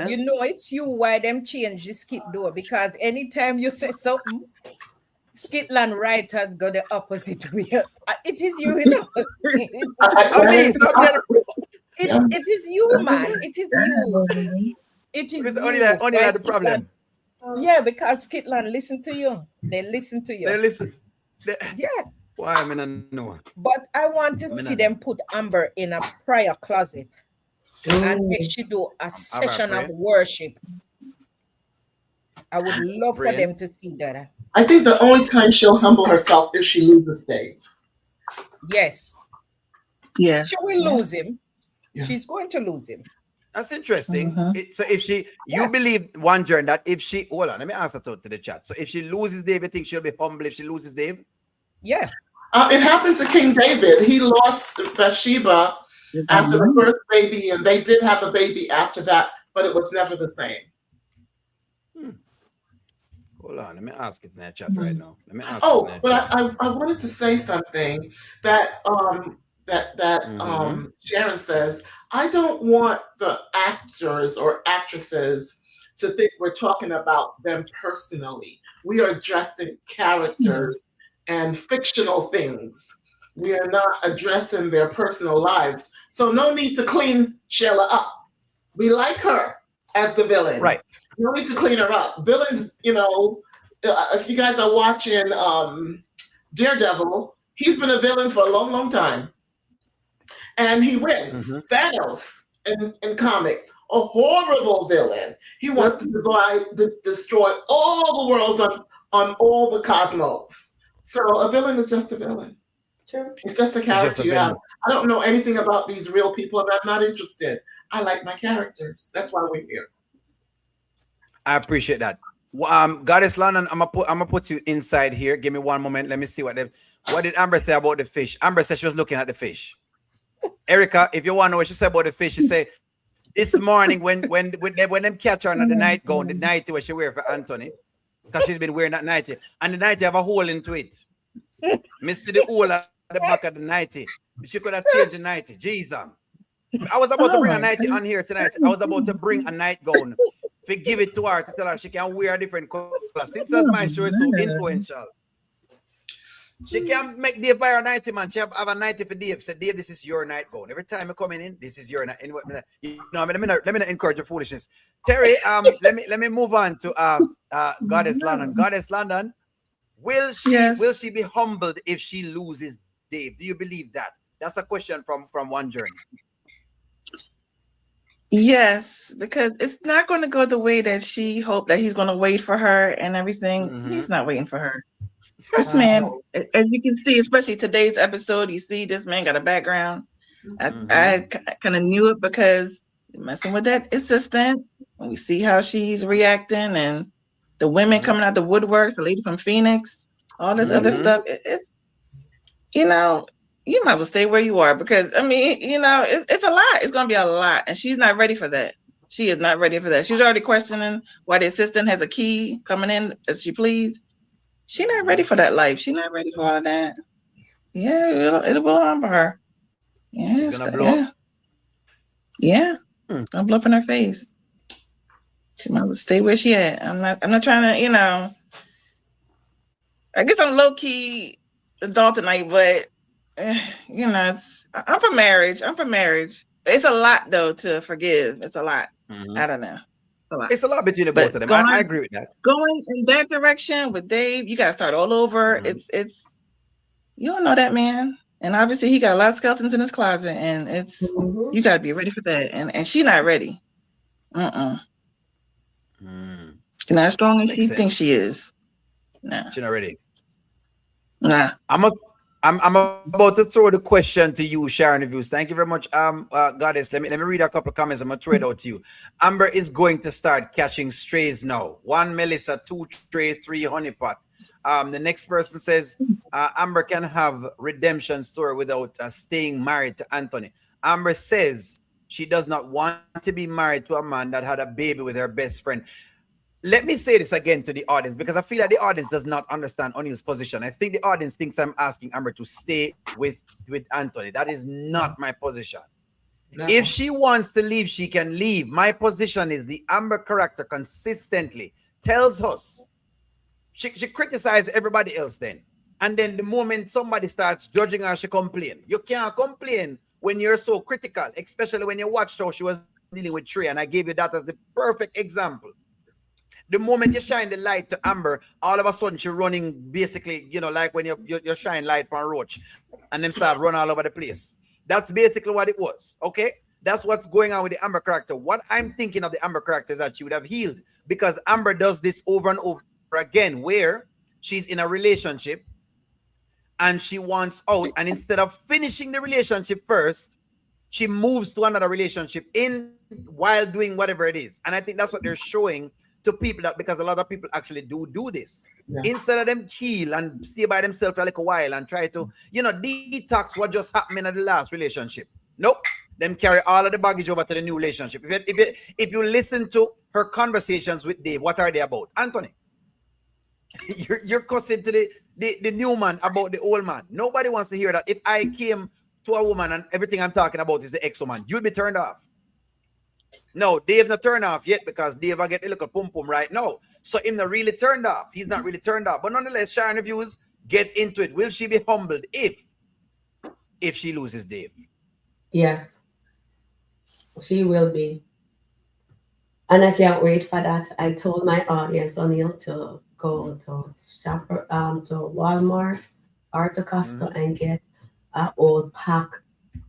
You know it's you why them change the skit door, because anytime you say something, Skitland writers go the opposite way. It is you, you know. It is you, man. It is you. It is only the problem. Yeah, because Skitland listen to you. They listen to you. They listen. Yeah. Why I mean no. But I want to see them put Amber in a prayer closet and make she do a session of worship. I would love for them to see that. I think the only time she'll humble herself is she loses Dave. Yes. Yeah. She will lose him. Yeah. She's going to lose him. That's interesting. So if you believe one journey that if she, hold on, let me answer to the chat. So if she loses Dave, you think she'll be humble if she loses Dave? Yeah. It happened to King David. He lost Bathsheba after the first baby, and they did have a baby after that, but it was never the same. Hold on, let me ask it in that chat right now. Let me ask. I wanted to say something that Sharon says. I don't want the actors or actresses to think we're talking about them personally. We are addressing characters and fictional things. We are not addressing their personal lives. So no need to clean Sheila up. We like her as the villain. Right. No need to clean her up. Villains, you know, if you guys are watching Daredevil, he's been a villain for a long, long time. And he wins. Thanos in comics, a horrible villain. He wants to destroy all the worlds on all the cosmos. So a villain is just a villain. Sure. It's just a character you have. I don't know anything about these real people, and I'm not interested. I like my characters. That's why we're here. I appreciate that. Goddess London, I'm gonna put you inside here. Give me one moment. Let me see what did Amber say about the fish. Amber said she was looking at the fish. Erica, if you want to know what she said about the fish, she said this morning when them catch her on the nightgown, the nightie what she wear for Anthony, because she's been wearing that nightie, and the nightie have a hole into it. Missy the hole at the back of the nightie. She could have changed the nightie. Jesus. I was about to bring a nightie on here tonight. I was about to bring a nightgown. Give it to her to tell her she can wear a different color. Since that's my show is so influential. She can make Dave buy her 90, man. She have a 90 for Dave. Say, Dave, this is your night gown. Every time you're coming in, this is your night. You know, let me not encourage your foolishness. Terry, let me move on to Goddess London. Goddess London, will she be humbled if she loses Dave? Do you believe that? That's a question from One Journey. Yes, because it's not going to go the way that she hoped, that he's going to wait for her and everything. He's not waiting for her. This man, as you can see, especially today's episode, you see this man got a background. I kind of knew it because messing with that assistant, when we see how she's reacting and the women coming out the woodworks, the lady from Phoenix, all this other stuff, you know, you might as well stay where you are because, I mean, you know, it's a lot. It's going to be a lot. And she's not ready for that. She is not ready for that. She's already questioning why the assistant has a key coming in as she please. She's not ready for that life. She's not ready for all of that. Yeah, it'll blow on for her. Yeah, it's gonna blow up. Yeah, gonna blow up in her face. She might stay where she at. I'm not trying to, you know. I guess I'm low key adult tonight, but you know, I'm for marriage. It's a lot though to forgive. It's a lot. I don't know. It's a lot between the both of them. I agree with that. Going in that direction with Dave, you gotta start all over. It's you don't know that man. And obviously he got a lot of skeletons in his closet, and it's you gotta be ready for that. And she's not ready. She's not as strong as she thinks she is. Nah. She's not ready. Nah. I'm about to throw the question to you, Sharon Reviews. Thank you very much, Goddess. Let me read a couple of comments. I'm gonna throw it out to you. Amber is going to start catching strays now. 1 Melissa, 2 Trey, 3 Honeypot. The next person says Amber can have redemption story without staying married to Anthony. Amber says she does not want to be married to a man that had a baby with her best friend. Let me say this again to the audience because I feel like the audience does not understand O'Neill's position. I think the audience thinks I'm asking Amber to stay with Anthony. That is not my position. No. If she wants to leave, she can leave. My position is the Amber character consistently tells us she criticizes everybody else then. And then the moment somebody starts judging her, she complains. You can't complain when you're so critical, especially when you watched how she was dealing with Trey. And I gave you that as the perfect example. The moment you shine the light to Amber, all of a sudden she's running basically, you know, like when you shine light on Roach and them start running all over the place. That's basically what it was, okay? That's what's going on with the Amber character. What I'm thinking of the Amber character is that she would have healed because Amber does this over and over again where she's in a relationship and she wants out, and instead of finishing the relationship first, she moves to another relationship while doing whatever it is. And I think that's what they're showing to people, that because a lot of people actually do this. Yeah. Instead of them heal and stay by themselves for a little while and try to, you know, detox what just happened in the last relationship. Nope. Them carry all of the baggage over to the new relationship. If you listen to her conversations with Dave, what are they about? Anthony, you're cussing to the new man about the old man. Nobody wants to hear that. If I came to a woman and everything I'm talking about is the ex-woman, you'd be turned off. No, Dave not turned off yet because Dave will get a little pum pum right now. So him not really turned off. He's not really turned off. But nonetheless, Sharon Reviews, get into it. Will she be humbled if she loses Dave? Yes, she will be. And I can't wait for that. I told my audience, O'Neill, to go to shop to Walmart or to Costco and get an old pack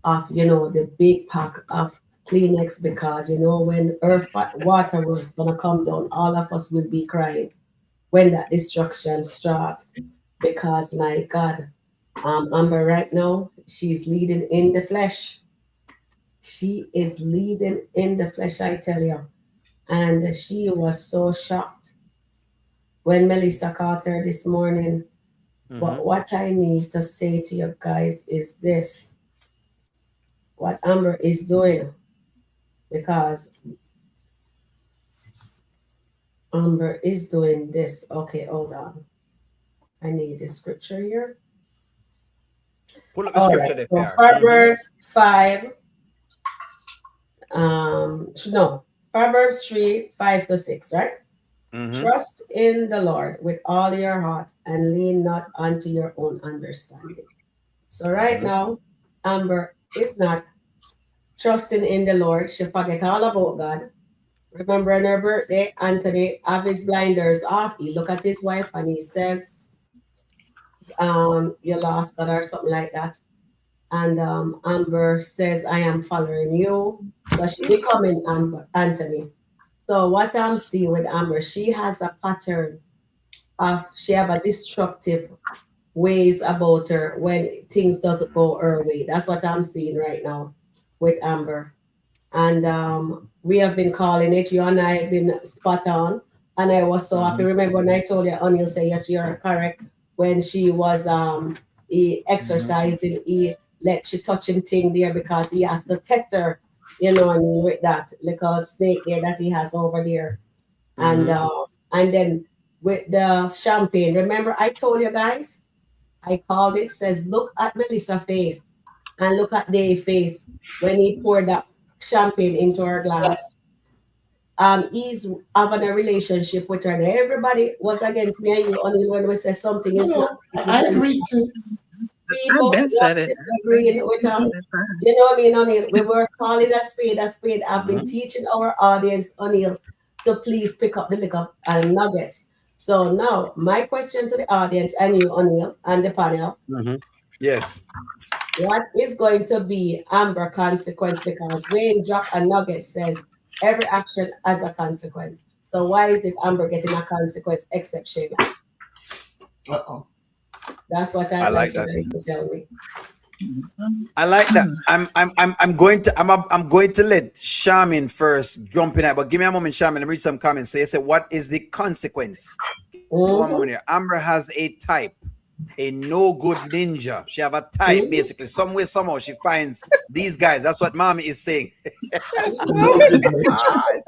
of, you know, the big pack of Kleenex, because you know when earth water was gonna come down, all of us will be crying when that destruction starts. Because my God, Amber right now, she's leading in the flesh. She is leading in the flesh, I tell you. And she was so shocked when Melissa called her this morning. But what I need to say to you guys is this: what Amber is doing. Because Amber is doing this. Okay, hold on. I need the scripture here. Pull up the scripture there. So Proverbs 5. Proverbs 3, 5-6, right? Trust in the Lord with all your heart and lean not unto your own understanding. So right now, Amber is not trusting in the Lord. She forget all about God. Remember on her birthday, Anthony have his blinders off. He look at his wife and he says, you lost God or something like that. And Amber says, I am following you. So she becoming Anthony. So what I'm seeing with Amber, she has a pattern she have a destructive ways about her when things doesn't go her way. That's what I'm seeing right now with Amber. And we have been calling it. You and I have been spot on. And I was so happy. Remember when I told you, O'Neill say, yes, you're correct. When she was exercising, he let she touch him thing there because he has to test her, you know, and with that little snake there that he has over there. And then with the champagne, remember I told you guys, I called it, says, look at Melissa's face and look at Dave's face when he poured that champagne into her glass. He's having a relationship with her. And everybody was against me and you only when we say something is not. I agree too. People I've been said it. disagreeing with us. You know what I mean, O'Neill? We were calling a spade a spade. I've been teaching our audience, O'Neill, to please pick up the liquor and nuggets. So now, my question to the audience and you, O'Neill, and the panel. Yes. What is going to be Amber consequence? Because Wayne dropped a nugget says every action has a consequence. So why is it Amber getting a consequence except Shayla? Uh-oh. That's what I'd like you guys to tell me. I like that. I'm going to let Shaman first jump in. But give me a moment, Shaman. Let me read some comments. So you say, what is the consequence? One moment here. Amber has a type, a no good ninja. She have a type basically. Somewhere, somehow she finds these guys. That's what Mommy is saying.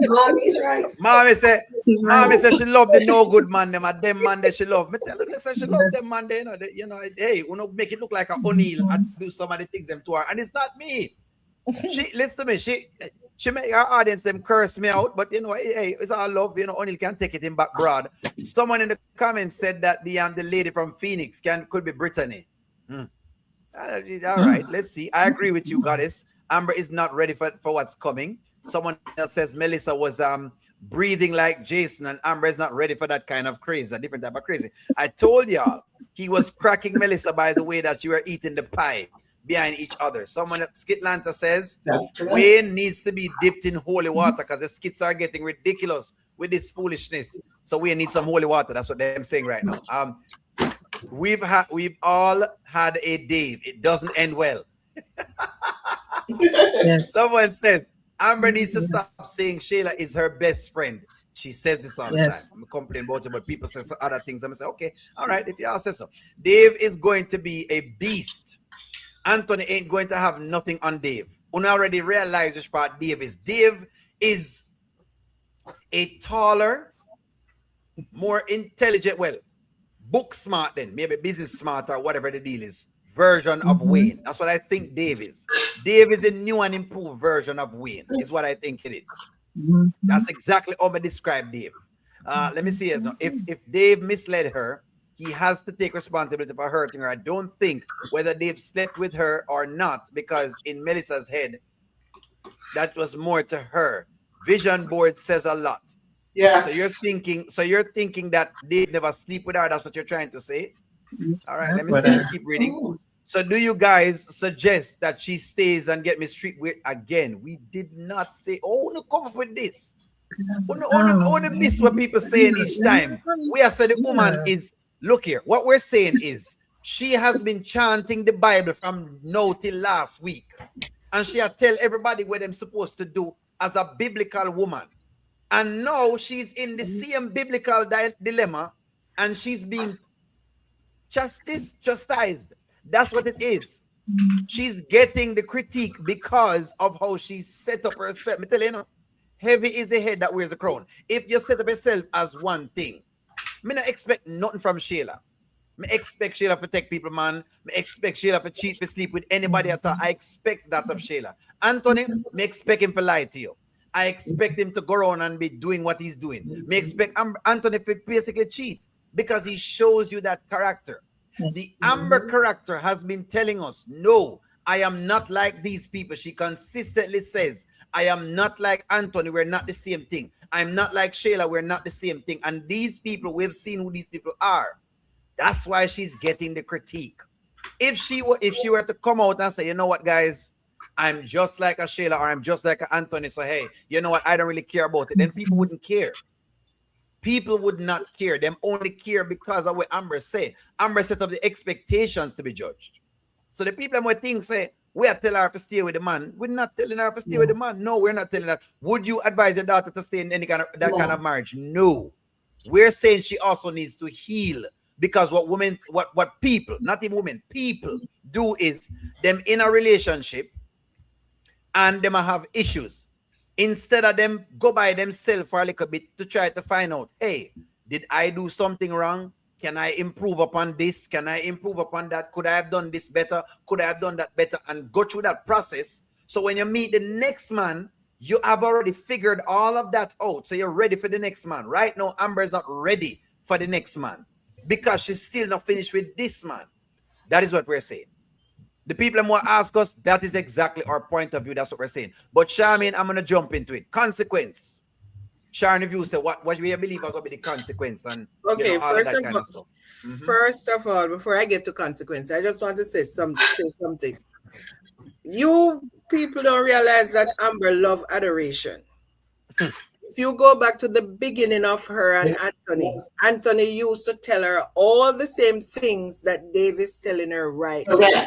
Mommy's right. Mommy said she love the no good man. Them man that she love. Me tell her, say she love them man. You know, hey, we not make it look like a O'Neill and do some of the things them to her, and it's not me. She listen to me. She make her audience them curse me out, but you know, hey, it's all love. You know, O'Neill can take it in back broad. Someone in the comments said that the lady from Phoenix could be Brittany. All right, let's see. I agree with you, Goddess. Amber is not ready for what's coming. Someone else says Melissa was breathing like Jason, and Amber is not ready for that kind of crazy, a different type of crazy. I told y'all he was cracking Melissa by the way that you were eating the pie behind each other. Someone at Skitlanta says Wayne needs to be dipped in holy water because the skits are getting ridiculous with this foolishness. So Wayne needs some holy water. That's what they're saying right now. We've all had a Dave. It doesn't end well. Someone says Amber needs to stop saying Shayla is her best friend. She says this all the time. I'm complaining about it, but people say other things. I'm gonna say, okay, all right, if y'all say so. Dave is going to be a beast. Anthony ain't going to have nothing on Dave. We already realized which part Dave is. Dave is a taller, more intelligent, well, book smart then, maybe business smart or whatever the deal is, version of Wayne. That's what I think Dave is. Dave is a new and improved version of Wayne, is what I think it is. That's exactly how I describe Dave. Let me see. If Dave misled her, he has to take responsibility for hurting her. I don't think whether Dave slept with her or not, because in Melissa's head, that was more to her. Vision board says a lot. Yes. So you're thinking that Dave never sleep with her. That's what you're trying to say. All right, let me see. Keep reading. So do you guys suggest that she stays and get me street with again? We did not say, oh, no, come up with this. Only miss what people saying each time. We are saying the woman is, look here, what we're saying is she has been chanting the Bible from now till last week. And she had tell everybody what they're supposed to do as a biblical woman. And now she's in the same biblical dilemma and she's being chastised. That's what it is. She's getting the critique because of how she set up herself. Me tell you, heavy is the head that wears the crown. If you set up yourself as one thing, me not expect nothing from Shayla. Me expect Shayla to take people, man. Me expect Shayla to cheat, to sleep with anybody at all. I expect that of Shayla. Anthony, me expect him to lie to you. I expect him to go around and be doing what he's doing. Me expect Anthony to basically cheat because he shows you that character. The Amber character has been telling us, no, I am not like these people. She consistently says, I am not like Anthony. We're not the same thing. I'm not like Shayla. We're not the same thing. And these people, we've seen who these people are. That's why she's getting the critique. If she were to come out and say, you know what, guys, I'm just like a Shayla or I'm just like an Anthony. So, hey, you know what? I don't really care about it. Then people wouldn't care. people would not care. Them only care because of what Amber say. Amber set up the expectations to be judged. So the people who think say, we are telling her to stay with the man. We're not telling her to stay with the man. No, we're not telling her. Would you advise your daughter to stay in any kind of kind of marriage? No. We're saying she also needs to heal, because what women, what people, not even women, people do is them in a relationship and them have issues. Instead of them go by themselves for a little bit to try to find out, hey, did I do something wrong? Can I improve upon this? Can I improve upon that? Could I have done this better? Could I have done that better? And go through that process. So when you meet the next man, you have already figured all of that out. So you're ready for the next man. Right now, Amber is not ready for the next man because she's still not finished with this man. That is what we're saying. The people who ask us, that is exactly our point of view. That's what we're saying. But Charmaine, I'm going to jump into it. Consequence. Sharon, if you say, what do you believe are going to be the consequence? And okay, you know, first of all, before I get to consequence, I just want to say something. You people don't realize that Amber love adoration. If you go back to the beginning of her and Anthony used to tell her all the same things that Dave is telling her right now.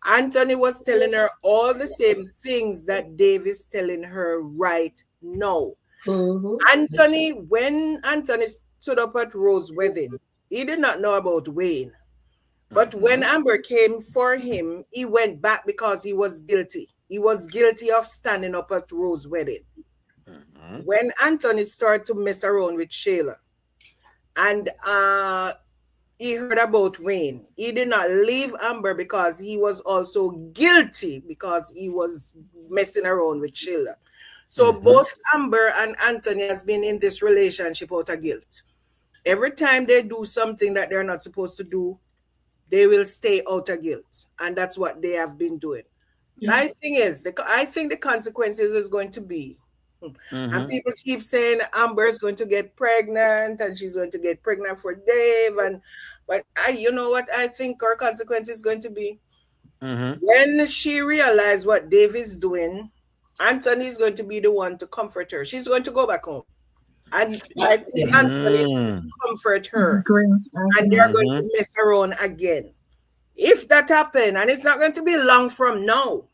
Anthony was telling her all the same things that Dave is telling her right now. Anthony, when Anthony stood up at Rose's wedding, he did not know about Wayne. But when Amber came for him, he went back because he was guilty. He was guilty of standing up at Rose's wedding. When Anthony started to mess around with Shayla and he heard about Wayne, he did not leave Amber because he was also guilty because he was messing around with Shayla. So both Amber and Anthony has been in this relationship out of guilt. Every time they do something that they're not supposed to do, they will stay out of guilt. And that's what they have been doing. My thing is, I think the consequences is going to be, and people keep saying Amber is going to get pregnant and she's going to get pregnant for Dave. But you know what I think our consequence is going to be? When she realized what Dave is doing, Anthony is going to be the one to comfort her. She's going to go back home. And I think Anthony is going to comfort her. And they're going to mess around again. If that happens, and it's not going to be long from now,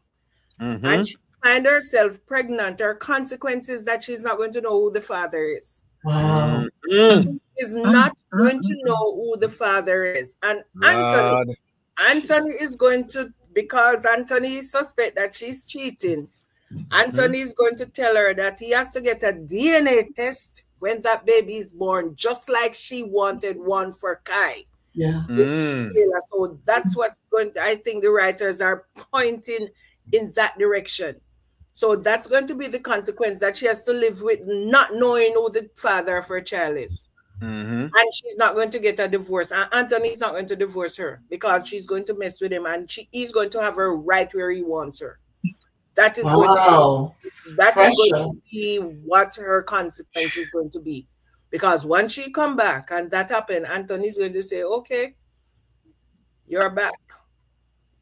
and she find herself pregnant, her consequences that she's not going to know who the father is. Wow. She is not going to know who the father is. And Anthony is going to, because Anthony suspect that she's cheating, Anthony is going to tell her that he has to get a DNA test when that baby is born, just like she wanted one for Kai. So that's what I think the writers are pointing in that direction. So that's going to be the consequence, that she has to live with not knowing who the father of her child is. And she's not going to get a divorce. And Anthony's not going to divorce her because she's going to mess with him and he's going to have her right where he wants her. That is going to be what her consequence is going to be. Because once she come back and that happened, Anthony's going to say, okay, you're back.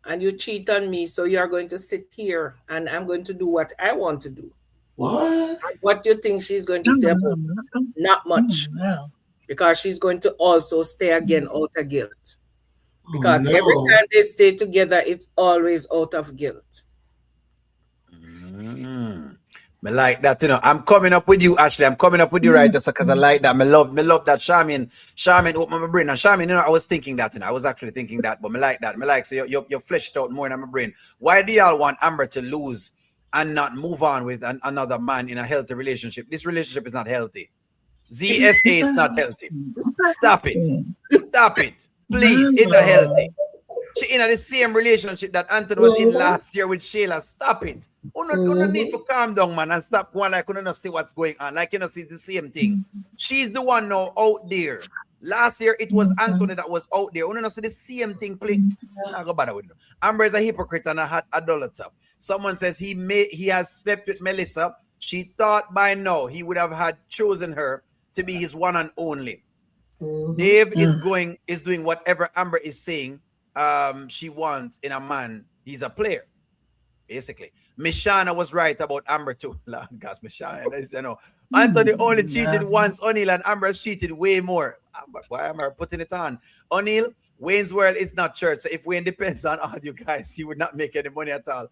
And you cheat on me, so you're going to sit here and I'm going to do what I want to do. What do you think she's going to say about it? Not much. Because she's going to also stay again out of guilt. Because every time they stay together, it's always out of guilt. Me like that, you know. I'm coming up with you, Ashley. I'm coming up with you right there because I like that. Me love that Charmaine open my brain. And Charmaine, you know, I was thinking that, you know, I was actually thinking that, but me like that. Me like, so you fleshed out more in my brain. Why do y'all want Amber to lose and not move on with another man in a healthy relationship? This relationship is not healthy. ZSA is not healthy. Stop it. Stop it. Please, it's not healthy. She in the same relationship that Anthony was in last year with Shayla. Stop it. You don't need to calm down, man, and stop going like you don't see what's going on. Like you know, see the same thing. She's the one now out there. Last year it was Anthony that was out there. You don't see the same thing. Go bother with them. Amber is a hypocrite and a hot idolater. Someone says he has slept with Melissa. She thought by now he would have had chosen her to be his one and only. Dave is doing whatever Amber is saying. She wants in a man. He's a player, basically. Mishana was right about Amber too. Lord, gosh, Mishana, you know, Anthony only cheated once. O'Neal and Amber cheated way more. Why am I putting it on? O'Neal, Wayne's World is not church. So if Wayne depends on all you guys, he would not make any money at all.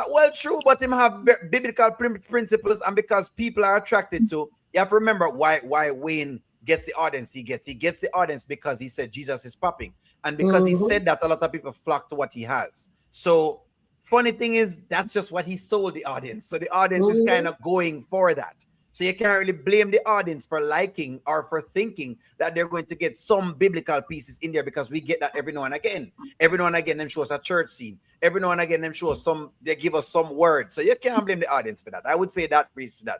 Well, true, but him have biblical principles, and because people are attracted to, you have to remember why Wayne gets the audience he gets. He gets the audience because he said Jesus is popping. And because he said that, a lot of people flock to what he has. So funny thing is, that's just what he sold the audience. So the audience is kind of going for that. So you can't really blame the audience for liking or for thinking that they're going to get some biblical pieces in there, because we get that every now and again. Every now and again, them show us a church scene. Every now and again, them show us they give us some word. So you can't blame the audience for that. I would say that preach that.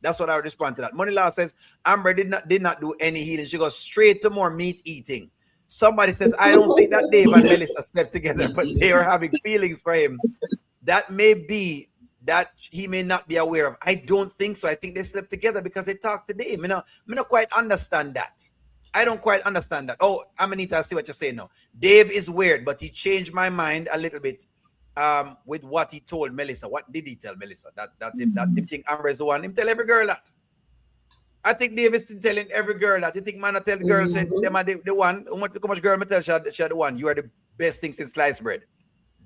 That's what I would respond to that. Money Law says Amber did not do any healing. She goes straight to more meat eating. Somebody says, I don't think that Dave and Melissa slept together, but they are having feelings for him. That may be that he may not be aware of. I don't think so. I think they slept together because they talked to Dave. I don't quite understand that. I don't quite understand that. Oh, Amanita, I see what you're saying now. Dave is weird, but he changed my mind a little bit with what he told Melissa. What did he tell Melissa? That him think Amber is the one. Him tell every girl that. I think Dave is telling every girl that. You think man I tell the girl, say them are the one. How much girl me tell she are the one. You are the best thing since sliced bread.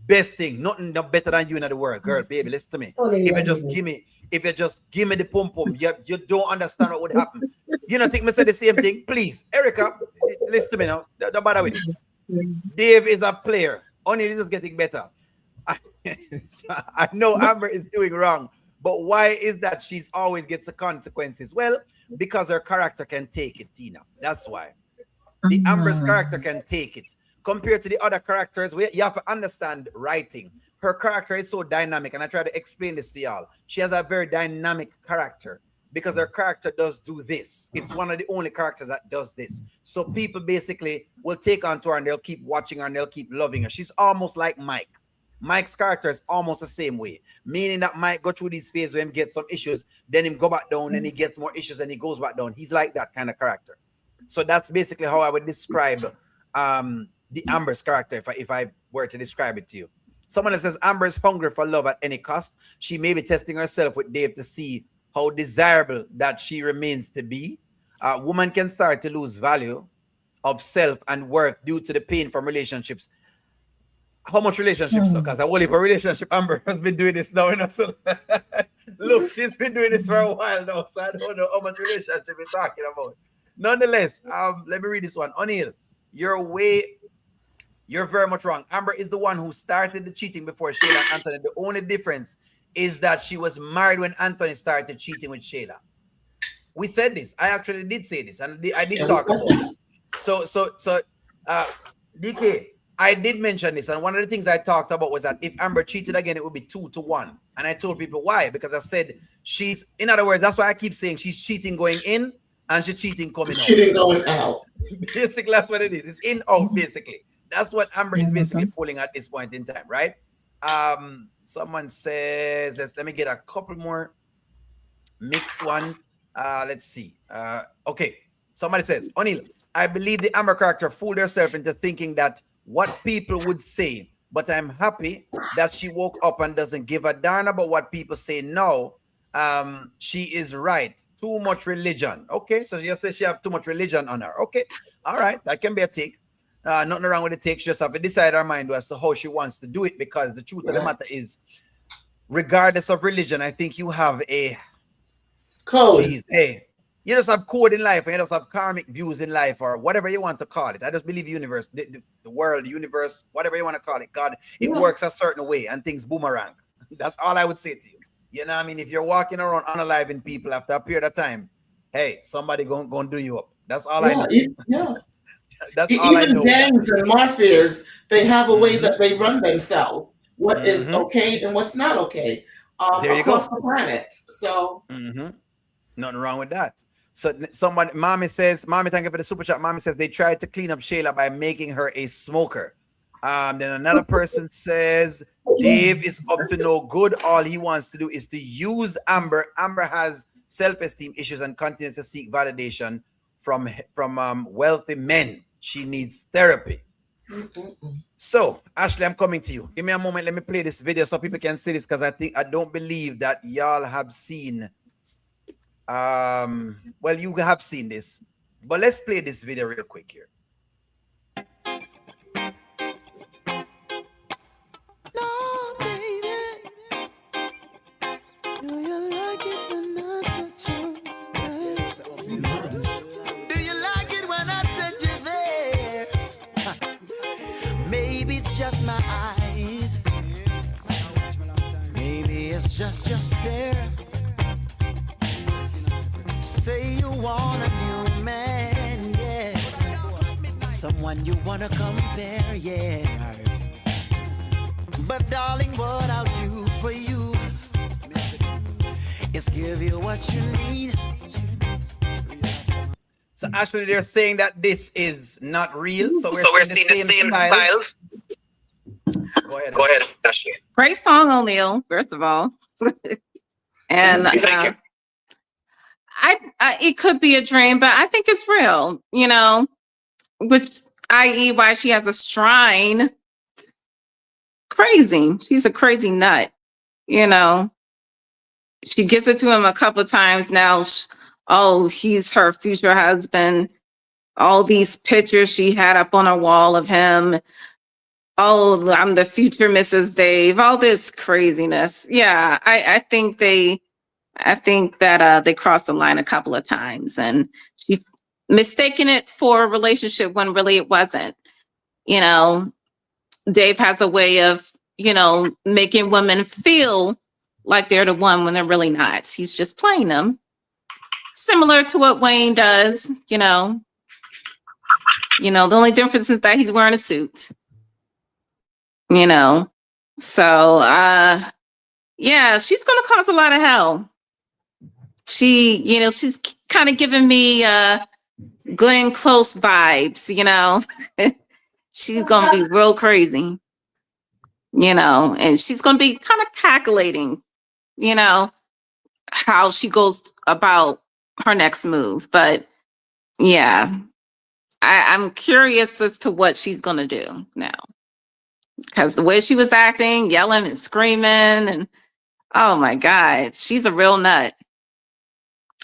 Best thing, nothing no better than you in the world, girl. Baby, listen to me. If you just give me the pum pum, you don't understand what would happen. You don't think me say the same thing? Please, Erica, listen to me now. Don't bother with it. Dave is a player. Only this is getting better. I know Amber is doing wrong, but why is that she's always gets the consequences? Well, because her character can take it, Tina. That's why. The Amber's character can take it. Compared to the other characters, you have to understand writing. Her character is so dynamic, and I try to explain this to y'all. She has a very dynamic character because her character does do this. It's one of the only characters that does this. So people basically will take on to her and they'll keep watching her and they'll keep loving her. She's almost like Mike. Mike's character is almost the same way, meaning that Mike go through these phases where he gets some issues, then him go back down, then he gets more issues and he goes back down. He's like that kind of character. So that's basically how I would describe the Amber's character if I were to describe it to you. Someone that says Amber is hungry for love at any cost. She may be testing herself with Dave to see how desirable that she remains to be. A woman can start to lose value of self and worth due to the pain from relationships. How much relationships? Because I will leave a relationship. Amber has been doing this now. So look, she's been doing this for a while now, so I don't know how much relationship we're talking about. Nonetheless, let me read this one. O'Neal, you're very much wrong. Amber is the one who started the cheating before Shayla and Anthony. The only difference is that she was married when Anthony started cheating with Shayla. We said this. I actually did say this, and I did talk about this. So, DK, I did mention this, and one of the things I talked about was that if Amber cheated again, it would be 2-1. And I told people why, because I said in other words, that's why I keep saying she's cheating going in and she's cheating coming out. Cheating going out. Basically, that's what it is. It's in, out, basically. That's what Amber is basically pulling at this point in time, right? Someone says, let me get a couple more mixed one. Let's see. Okay. Somebody says, O'Neal, I believe the Amber character fooled herself into thinking that what people would say, but I'm happy that she woke up and doesn't give a darn about what people say now. She is right. Too much religion. Okay, so you say she have too much religion on her. Okay, all right, that can be a take. Nothing wrong with the take. She just have to decide her mind as to how she wants to do it, because the truth of the matter is, regardless of religion, I think you have a code. Geez, hey, you just have code in life, and you just have karmic views in life, or whatever you want to call it. I just believe universe, the world, the universe, whatever you want to call it, God, it works a certain way and things boomerang. That's all I would say to you. You know what I mean? If you're walking around unaliving people after a period of time, hey, somebody gonna do you up. That's all I know. Yeah. That's all I know. Even gangs and mafias, they have a way that they run themselves. What is okay and what's not okay there you across go. the planet. So nothing wrong with that. So someone, Mommy says, Mommy, thank you for the super chat. Mommy says they tried to clean up Shayla by making her a smoker. Then another person says Dave is up to no good. All he wants to do is to use Amber. Amber has self-esteem issues and continues to seek validation from wealthy men. She needs therapy. So, Ashley, I'm coming to you. Give me a moment. Let me play this video so people can see this, because I don't believe that y'all have seen Well, you have seen this, but let's play this video real quick here. Just my eyes. Maybe it's just your stare. Say you want a new man, yes. Someone you wanna compare, yeah. But darling, what I'll do for you is give you what you need. So actually, they're saying that this is not real. So we're seeing the same styles. Go ahead, Ashley. Great song, O'Neal, first of all. And it could be a dream, but I think it's real, you know, which i.e. why she has a shrine. Crazy. She's a crazy nut, you know. She gives it to him a couple of times now. Oh, he's her future husband. All these pictures she had up on a wall of him. Oh, I'm the future Mrs. Dave. All this craziness. Yeah, I think that they crossed the line a couple of times, and she's mistaken it for a relationship when really it wasn't. You know, Dave has a way of, you know, making women feel like they're the one when they're really not. He's just playing them. Similar to what Wayne does, you know. You know, the only difference is that he's wearing a suit. You know, so yeah, she's gonna cause a lot of hell. She's kind of giving me Glenn Close vibes, you know. She's gonna be real crazy, you know, and she's gonna be kind of calculating, you know, how she goes about her next move. But yeah, I'm curious as to what she's gonna do now. Because the way she was acting, yelling and screaming, and oh my God, she's a real nut.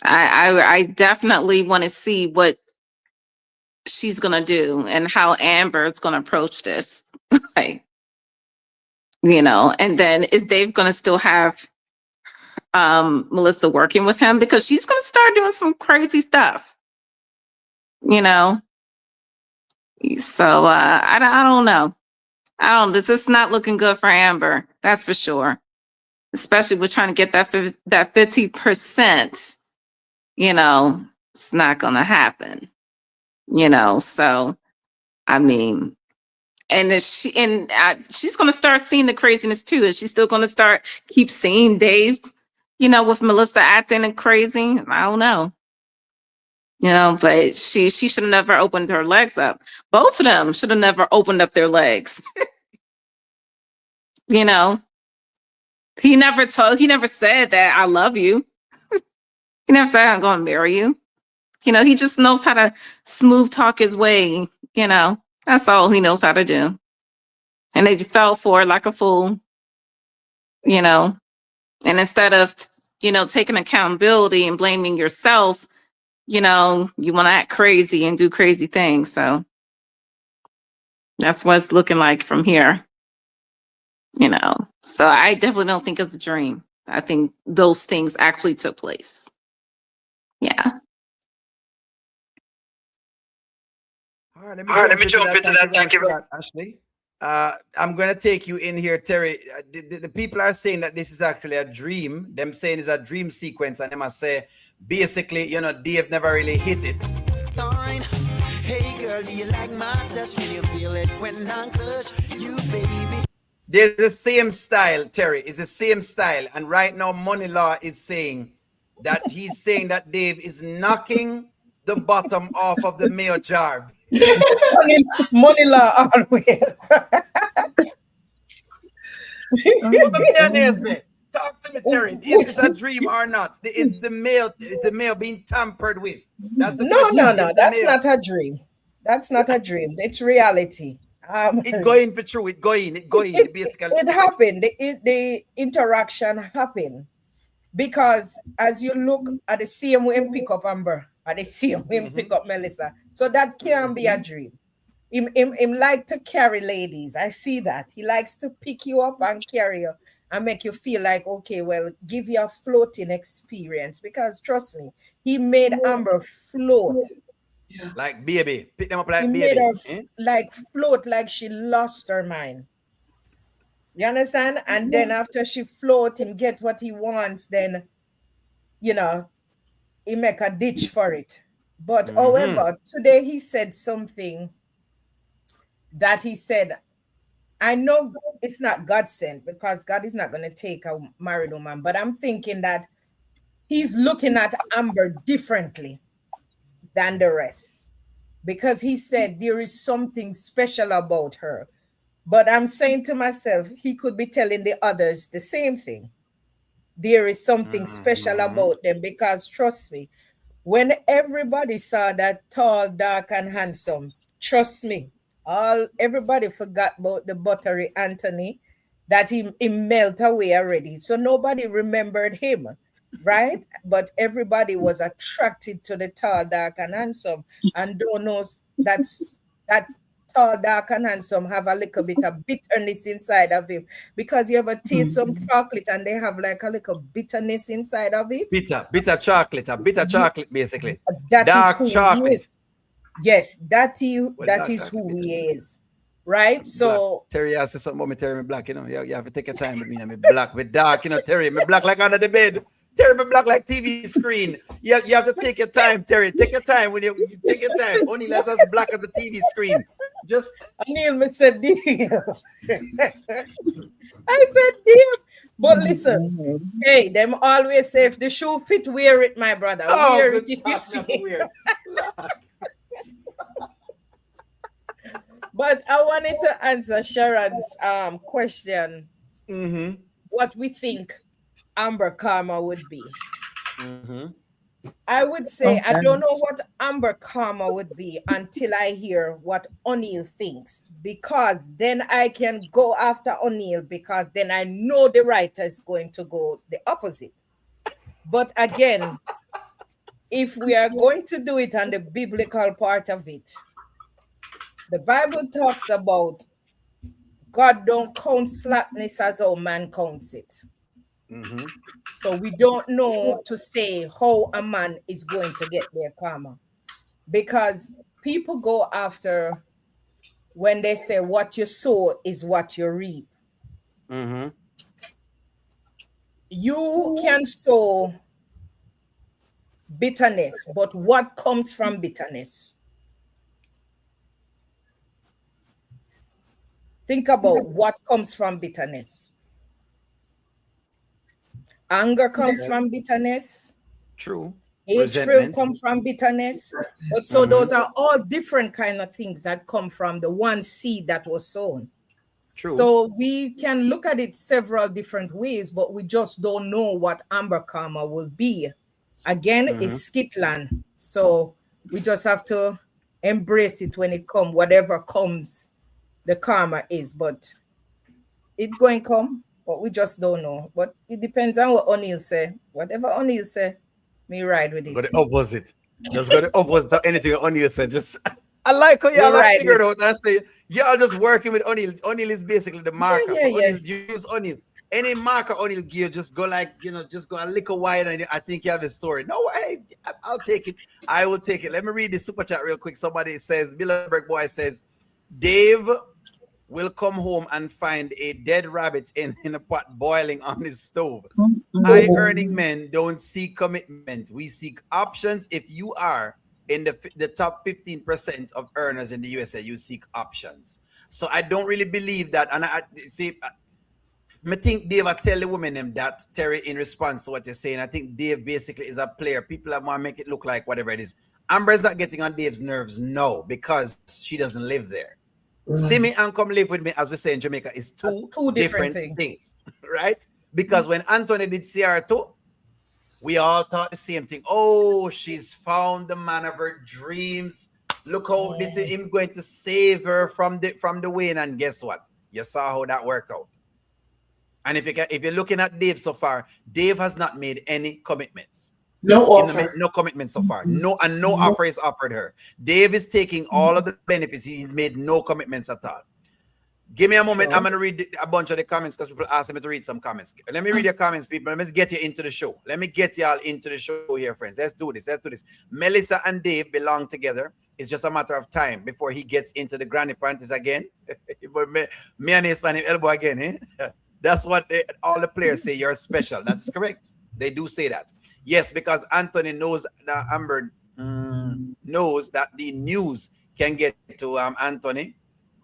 I definitely want to see what she's gonna do and how Amber is gonna approach this. Like, you know, and then is Dave gonna still have Melissa working with him? Because she's gonna start doing some crazy stuff, you know. So I don't know. This is not looking good for Amber. That's for sure. Especially with trying to get that 50%, you know, it's not going to happen, you know? So, I mean, and she's going to start seeing the craziness too. Is she still going to keep seeing Dave, you know, with Melissa acting and crazy? I don't know. You know, but she should have never opened her legs up. Both of them should have never opened up their legs. You know, he never said that I love you. He never said I'm going to marry you. You know, he just knows how to smooth talk his way. You know, that's all he knows how to do. And they fell for it like a fool, you know, and instead of, you know, taking accountability and blaming yourself, you know, you want to act crazy and do crazy things. So that's what it's looking like from here, you know. So I definitely don't think it's a dream. I think those things actually took place. Yeah. All right, let me jump into that. Thank you for that, Ashley. I'm going to take you in here, Terry. The people are saying that this is actually a dream. Them saying it's a dream sequence, and they must say, basically, you know, Dave never really hit it. Hey girl, do you like my touch? Can you feel it when I touch you, baby? There's the same style, Terry. It's the same style. And right now, Money Law is saying that he's saying that Dave is knocking the bottom off of the mayo jar. Money Law always. Talk to me, Terry. Is this a dream or not? Is the mail being tampered with? That's the No. That's not a dream. That's not a dream. It's reality. It's going for true. It going. Basically, it happened. The interaction happened. Because as you look at the same way him pick up Amber, at the same way him pick up Melissa, so that can be a dream. Him like to carry ladies. I see that. He likes to pick you up and carry you and make you feel like, okay, well, give you a floating experience. Because trust me, he made Amber float. Yeah. Like baby. Pick them up like He baby. made her like float like she lost her mind. You understand? And then after she float, him get what he wants, then, you know, he make a ditch for it. But however, today he said something that he said, I know it's not God sent because God is not going to take a married woman, but I'm thinking that he's looking at Amber differently than the rest because he said there is something special about her. But I'm saying to myself, he could be telling the others the same thing. There is something special about them because trust me, when everybody saw that tall, dark, and handsome, trust me, everybody forgot about the buttery Anthony that he melt away already. So nobody remembered him, right? But everybody was attracted to the tall, dark, and handsome, and don't know that tall, dark, and handsome have a little bit of bitterness inside of him. Because you ever taste some chocolate and they have like a little bitterness inside of it? Bitter chocolate, a bitter chocolate, basically. That dark is who chocolate. he is. Yes, that is who he is. Right? So black. Terry has something about me, Terry, me black, you know. You have to take your time with me. I'm black with dark, you know, Terry. Me black like under the bed. Terry, me black like TV screen. You have to take your time, Terry. Take your time when you take your time. Only let us black as a TV screen. Just Anil me said this. I said this. But listen, hey, them always say if the shoe fit, wear it, my brother. Wear it if you see. But I wanted to answer Sharon's question. What we think Amber Karma would be. I would say I don't know what Amber Karma would be until I hear what O'Neill thinks, because then I can go after O'Neill, because then I know the writer is going to go the opposite. But again, if we are going to do it on the biblical part of it, the Bible talks about God don't count slackness as how man counts it. So we don't know to say how a man is going to get their karma, because people go after when they say what you sow is what you reap. You can sow bitterness, but what comes from bitterness? Think about what comes from bitterness. Anger comes from bitterness. True. Hatred comes from bitterness. But so those are all different kind of things that come from the one seed that was sown. True. So we can look at it several different ways, but we just don't know what Amber Karma will be. Again, it's Skitland. So we just have to embrace it when it comes, whatever comes, the karma is. But it going to come, but we just don't know. But it depends on what O'Neill say. Whatever O'Neill say, me ride with it. Go the opposite. Just go the opposite of anything O'Neill said. Just I like how y'all have figured out and say y'all just working with O'Neill. O'Neill is basically the marker. So O'Neill, use O'Neill. Any marker O'Neill give, just go like, just go a little wider, and I think you have a story. No way, I'll take it. I will take it. Let me read the super chat real quick. Somebody says, Bilderberg Boy says, Dave will come home and find a dead rabbit in a pot boiling on his stove. High earning men don't seek commitment. We seek options. If you are in the top 15% of earners in the USA, you seek options. So I don't really believe that. And I think Dave, I tell the women them that, Terry, in response to what you're saying, I think Dave basically is a player. People that want to make it look like whatever it is. Amber's not getting on Dave's nerves, no, because she doesn't live there. See me and come live with me, as we say in Jamaica, is two different things, right? Because when Anthony did CR2, we all thought the same thing. Oh, she's found the man of her dreams. Look how this is him going to save her from the Wayne. And guess what? You saw how that worked out. And if you're looking at Dave so far, Dave has not made any commitments. No offer. No commitment so far. No offer is offered her. Dave is taking all of the benefits. He's made no commitments at all. Give me a moment. Sure. I'm going to read a bunch of the comments because people asked me to read some comments. Let me read your comments, people. Let me get you into the show. Let me get y'all into the show here, friends. Let's do this. Melissa and Dave belong together. It's just a matter of time before he gets into the granny panties again. me and his man elbow again, eh? That's what all the players say. You're special. That's correct. They do say that. Yes, because Anthony knows that Amber knows that the news can get to Anthony.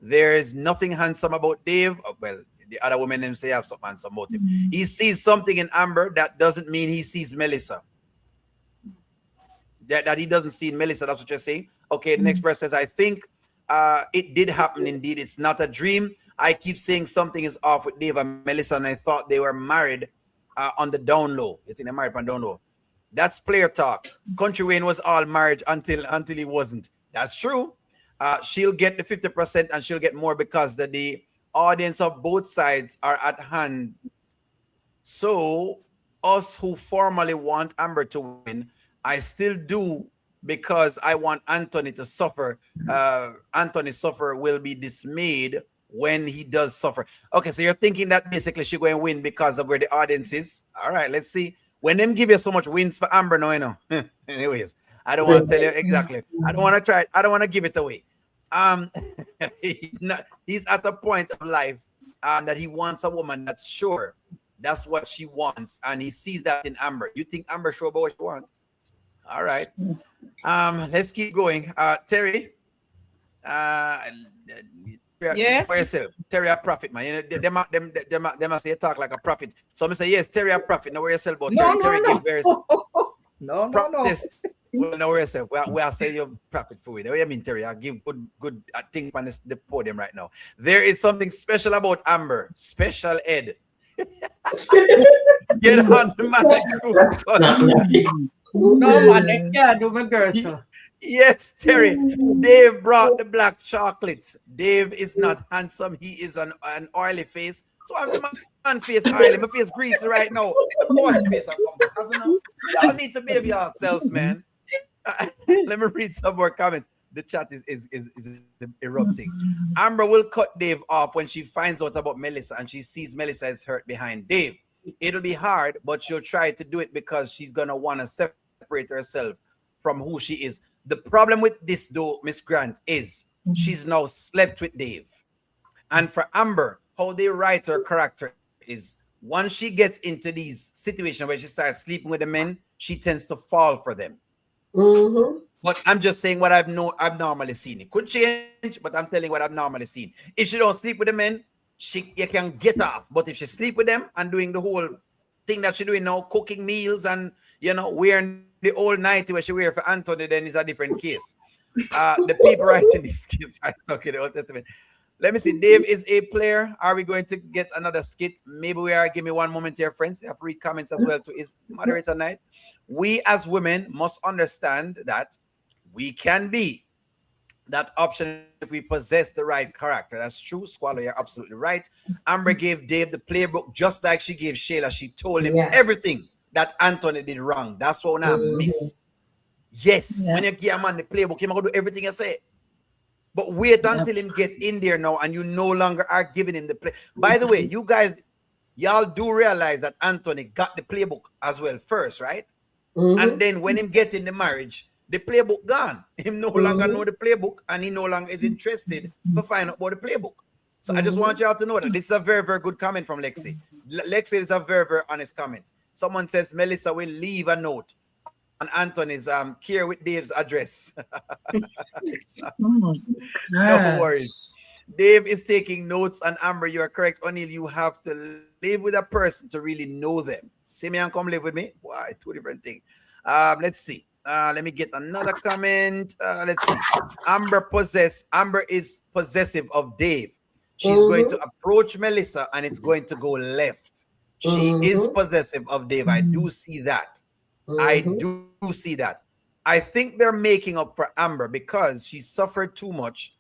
There is nothing handsome about Dave. Well, the other women them say have something handsome about him. He sees something in Amber that doesn't mean he sees Melissa. That he doesn't see in Melissa. That's what you're saying. Okay, the next person says, I think it did happen indeed. It's not a dream. I keep saying something is off with Dave and Melissa, and I thought they were married on the down low. You think they're married on down low? That's player talk. Kountry Wayne was all married until he wasn't. That's true. She'll get the 50% and she'll get more because the audience of both sides are at hand. So us who formally want Amber to win, I still do because I want Anthony to suffer. Anthony suffer will be dismayed when he does suffer. Okay, so you're thinking that basically she's going to win because of where the audience is. All right, let's see. When them give you so much wins for Amber, no, you know. Anyways, I don't want to tell you exactly. I don't want to try. I don't want to give it away. He's at a point of life that he wants a woman that's sure that's what she wants, and he sees that in Amber. You think Amber sure about what she wants? All right. Let's keep going. Terry, yeah, for yourself. Terry a prophet, man. You know, them say talk like a prophet. So I'm say yes, Terry a prophet. Know where yourself about Terry. Give verse. No. Well, know where yourself. We are saying you're prophet for it. What do you mean, Terry? I give good thing on the podium right now. There is something special about Amber. Special ed. Get on the magic school. No man, they can't do my girl. So. Yes, Terry. Dave brought the black chocolate. Dave is not handsome. He is an oily face. So I'm the man face oily. My face greasy right now. Y'all need to behave yourselves, man. Let me read some more comments. The chat is erupting. Amber will cut Dave off when she finds out about Melissa and she sees Melissa is hurt behind Dave. It'll be hard, but she'll try to do it because she's gonna want to separate herself from who she is. The problem with this, though, Miss Grant, is she's now slept with Dave. And for Amber, how they write her character is once she gets into these situations where she starts sleeping with the men, she tends to fall for them. But I'm just saying what I've normally seen. It could change, but I'm telling you what I've normally seen. If she don't sleep with the men, you can get off. But if she sleep with them and doing the whole thing that she's doing now, cooking meals and, you know, wearing the old nightie where she wear for Anthony, then it's a different case. The people writing these skits are stuck in the Old Testament. Let me see. Dave is a player. Are we going to get another skit? Maybe we are. Give me one moment here, friends. I have to read comments as well to his moderator night. We as women must understand that we can be that option if we possess the right character. That's true. Squallow, you're absolutely right. Amber gave Dave the playbook just like she gave Shayla. She told him everything that Anthony did wrong. That's what I miss. Yes. When you give a man the playbook, he's going to do everything you say. But wait until him get in there now and you no longer are giving him the play. By the way, you guys, y'all do realize that Anthony got the playbook as well first, right? And then when him get in the marriage, the playbook gone. Him no longer know the playbook and he no longer is interested to find out about the playbook. So I just want y'all to know that this is a very, very good comment from Lexi. Lexi is a very, very honest comment. Someone says Melissa will leave a note on Anthony's care with Dave's address. No worries. Dave is taking notes, and Amber, you are correct. O'Neill, you have to live with a person to really know them. See me and come live with me. Why? Two different things. Let's see. Let me get another comment. Let's see. Amber is possessive of Dave. She's going to approach Melissa, and it's going to go left. She is possessive of Dave. I do see that. I do see that. I think they're making up for Amber because she suffered too much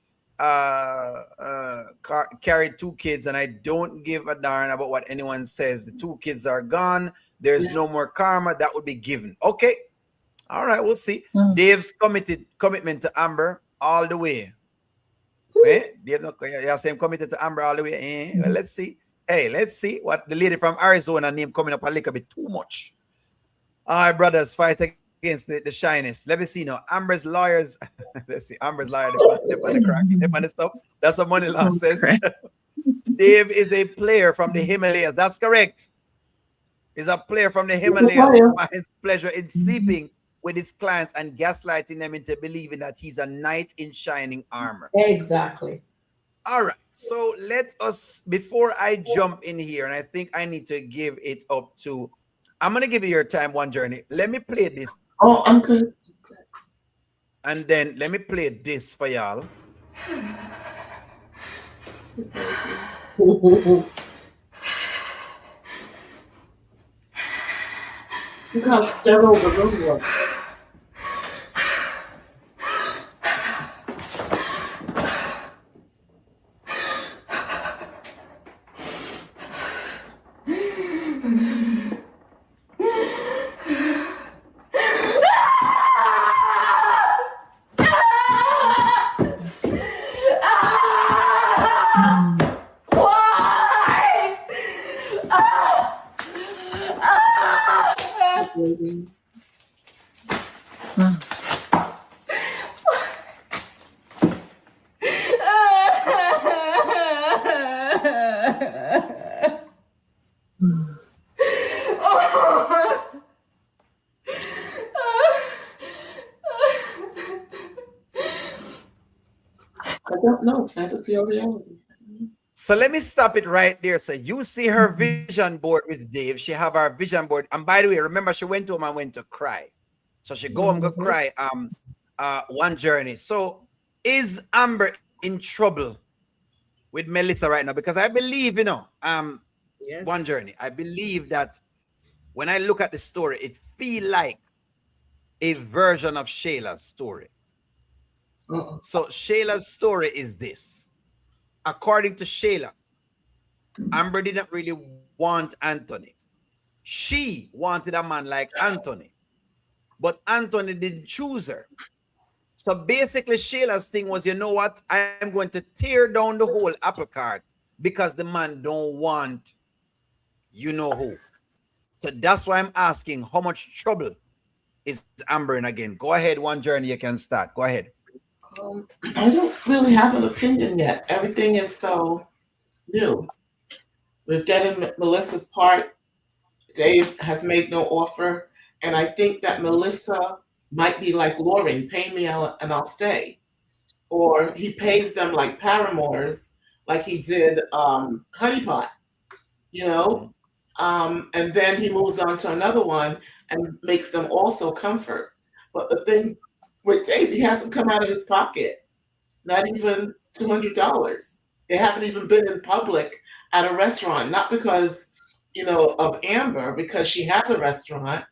carried 2 kids, and I don't give a darn about what anyone says. The 2 kids are gone. There's no more karma that would be given. Okay. All right, we'll see. Dave's commitment to Amber all the way. Dave, you're saying committed to Amber all the way. Well, let's see. Hey, let's see what the lady from Arizona name coming up a little bit too much. All right, brothers, fight against the shyness. Let me see now. Amber's lawyers. Let's see. Amber's lawyer, they on the crack. They on the stuff. That's what Money Law says. Dave is a player from the Himalayas. That's correct. He's a player from the Himalayas who finds pleasure in sleeping with his clients and gaslighting them into believing that he's a knight in shining armor. Exactly. All right. So let us, before I jump in here, and I think I need to give it up to, I'm going to give you your time, One Journey. Let me play this. Oh, I'm good. And then let me play this for y'all. Look how sterile the room was. I don't know, fantasy or reality. So let me stop it right there. So you see her vision board with Dave. She have her vision board. And by the way, remember she went home and went to cry. So she go home, go cry. One Journey. So is Amber in trouble with Melissa right now? Because I believe, you know, Yes. One Journey. I believe that when I look at the story, it feel like a version of Shayla's story. So Shayla's story is this. According to Shayla, Amber didn't really want Anthony. She wanted a man like Anthony, but Anthony didn't choose her. So basically, Shayla's thing was, you know what? I'm going to tear down the whole apple cart because the man don't want you know who. So that's why I'm asking, how much trouble is Amber in again? Go ahead, One Journey, you can start. Go ahead. I don't really have an opinion yet. Everything is so new. We've gotten Melissa's part. Dave has made no offer. And I think that Melissa might be like Lauren, pay me and I'll stay. Or he pays them like paramours, like he did Honeypot, you know? And then he moves on to another one and makes them also comfort. But the thing with Dave, he hasn't come out of his pocket, not even $200. They haven't even been in public at a restaurant, not because, you know, of Amber, because she has a restaurant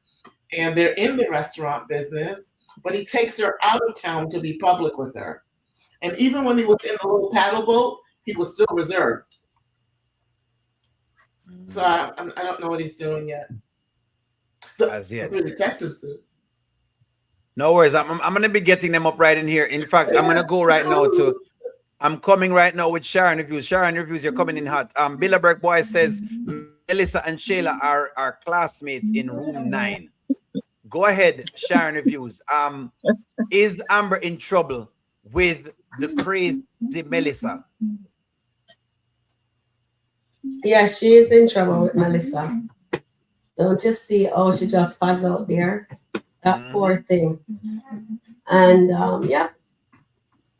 and they're in the restaurant business, but he takes her out of town to be public with her. And even when he was in the little paddle boat, he was still reserved. So I don't know what he's doing yet. As yet. The detectives do. No worries. I'm going to be getting them up right in here. In fact, I'm going to go right now to, I'm coming right now with Sharon Reviews. Sharon Reviews, you're coming in hot. Bilderberg Boy says, Melissa and Shayla are classmates in room 9. Go ahead, Sharon Reviews. Is Amber in trouble with the crazy Melissa? Yeah, she is in trouble with Melissa. Don't you see how she just passed out there? That poor thing. And yeah.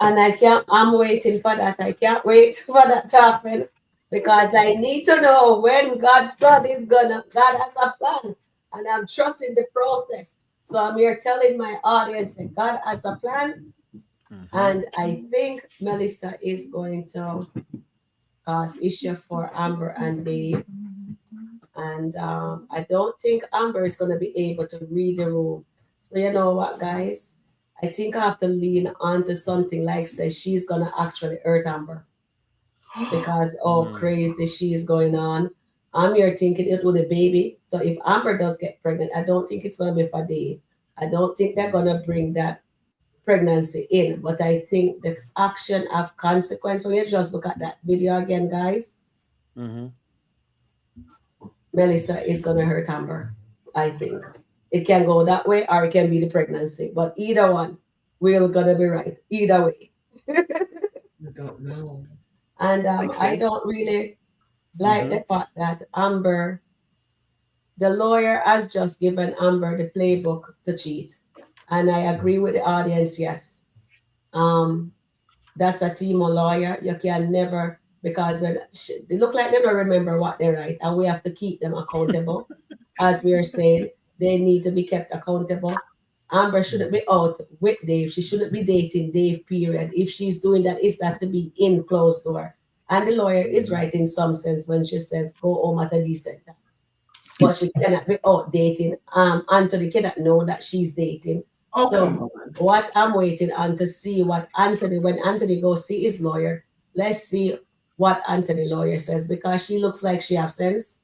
And I'm waiting for that. I can't wait for that to happen because I need to know when God has a plan. And I'm trusting the process. So I'm here telling my audience that God has a plan. And I think Melissa is going to cause issue for Amber and Dave. And I don't think Amber is going to be able to read the room. So you know what, guys? I think I have to lean onto something like says she's gonna actually hurt Amber because crazy she is going on. I'm here thinking it with a baby. So if Amber does get pregnant, I don't think it's gonna be for Dave. I don't think they're gonna bring that pregnancy in, but I think the action of consequence. When you just look at that video again, guys, Melissa is gonna hurt Amber. I think it can go that way, or it can be the pregnancy. But either one, we're gonna be right. Either way. I don't know. And I don't really like the fact that Amber, the lawyer has just given Amber the playbook to cheat. And I agree with the audience, yes. That's a team of lawyer. You can never, because when they look like they don't remember what they write, and we have to keep them accountable. As we are saying, they need to be kept accountable. Amber shouldn't be out with Dave. She shouldn't be dating Dave, period. If she's doing that, it's that to be in closed door. And the lawyer is right in some sense when she says, go home at a decent time. But she cannot be out dating. Anthony cannot know that she's dating. So what I'm waiting on to see what Anthony, when Anthony goes see his lawyer, let's see what Anthony lawyer says, because she looks like she has sense.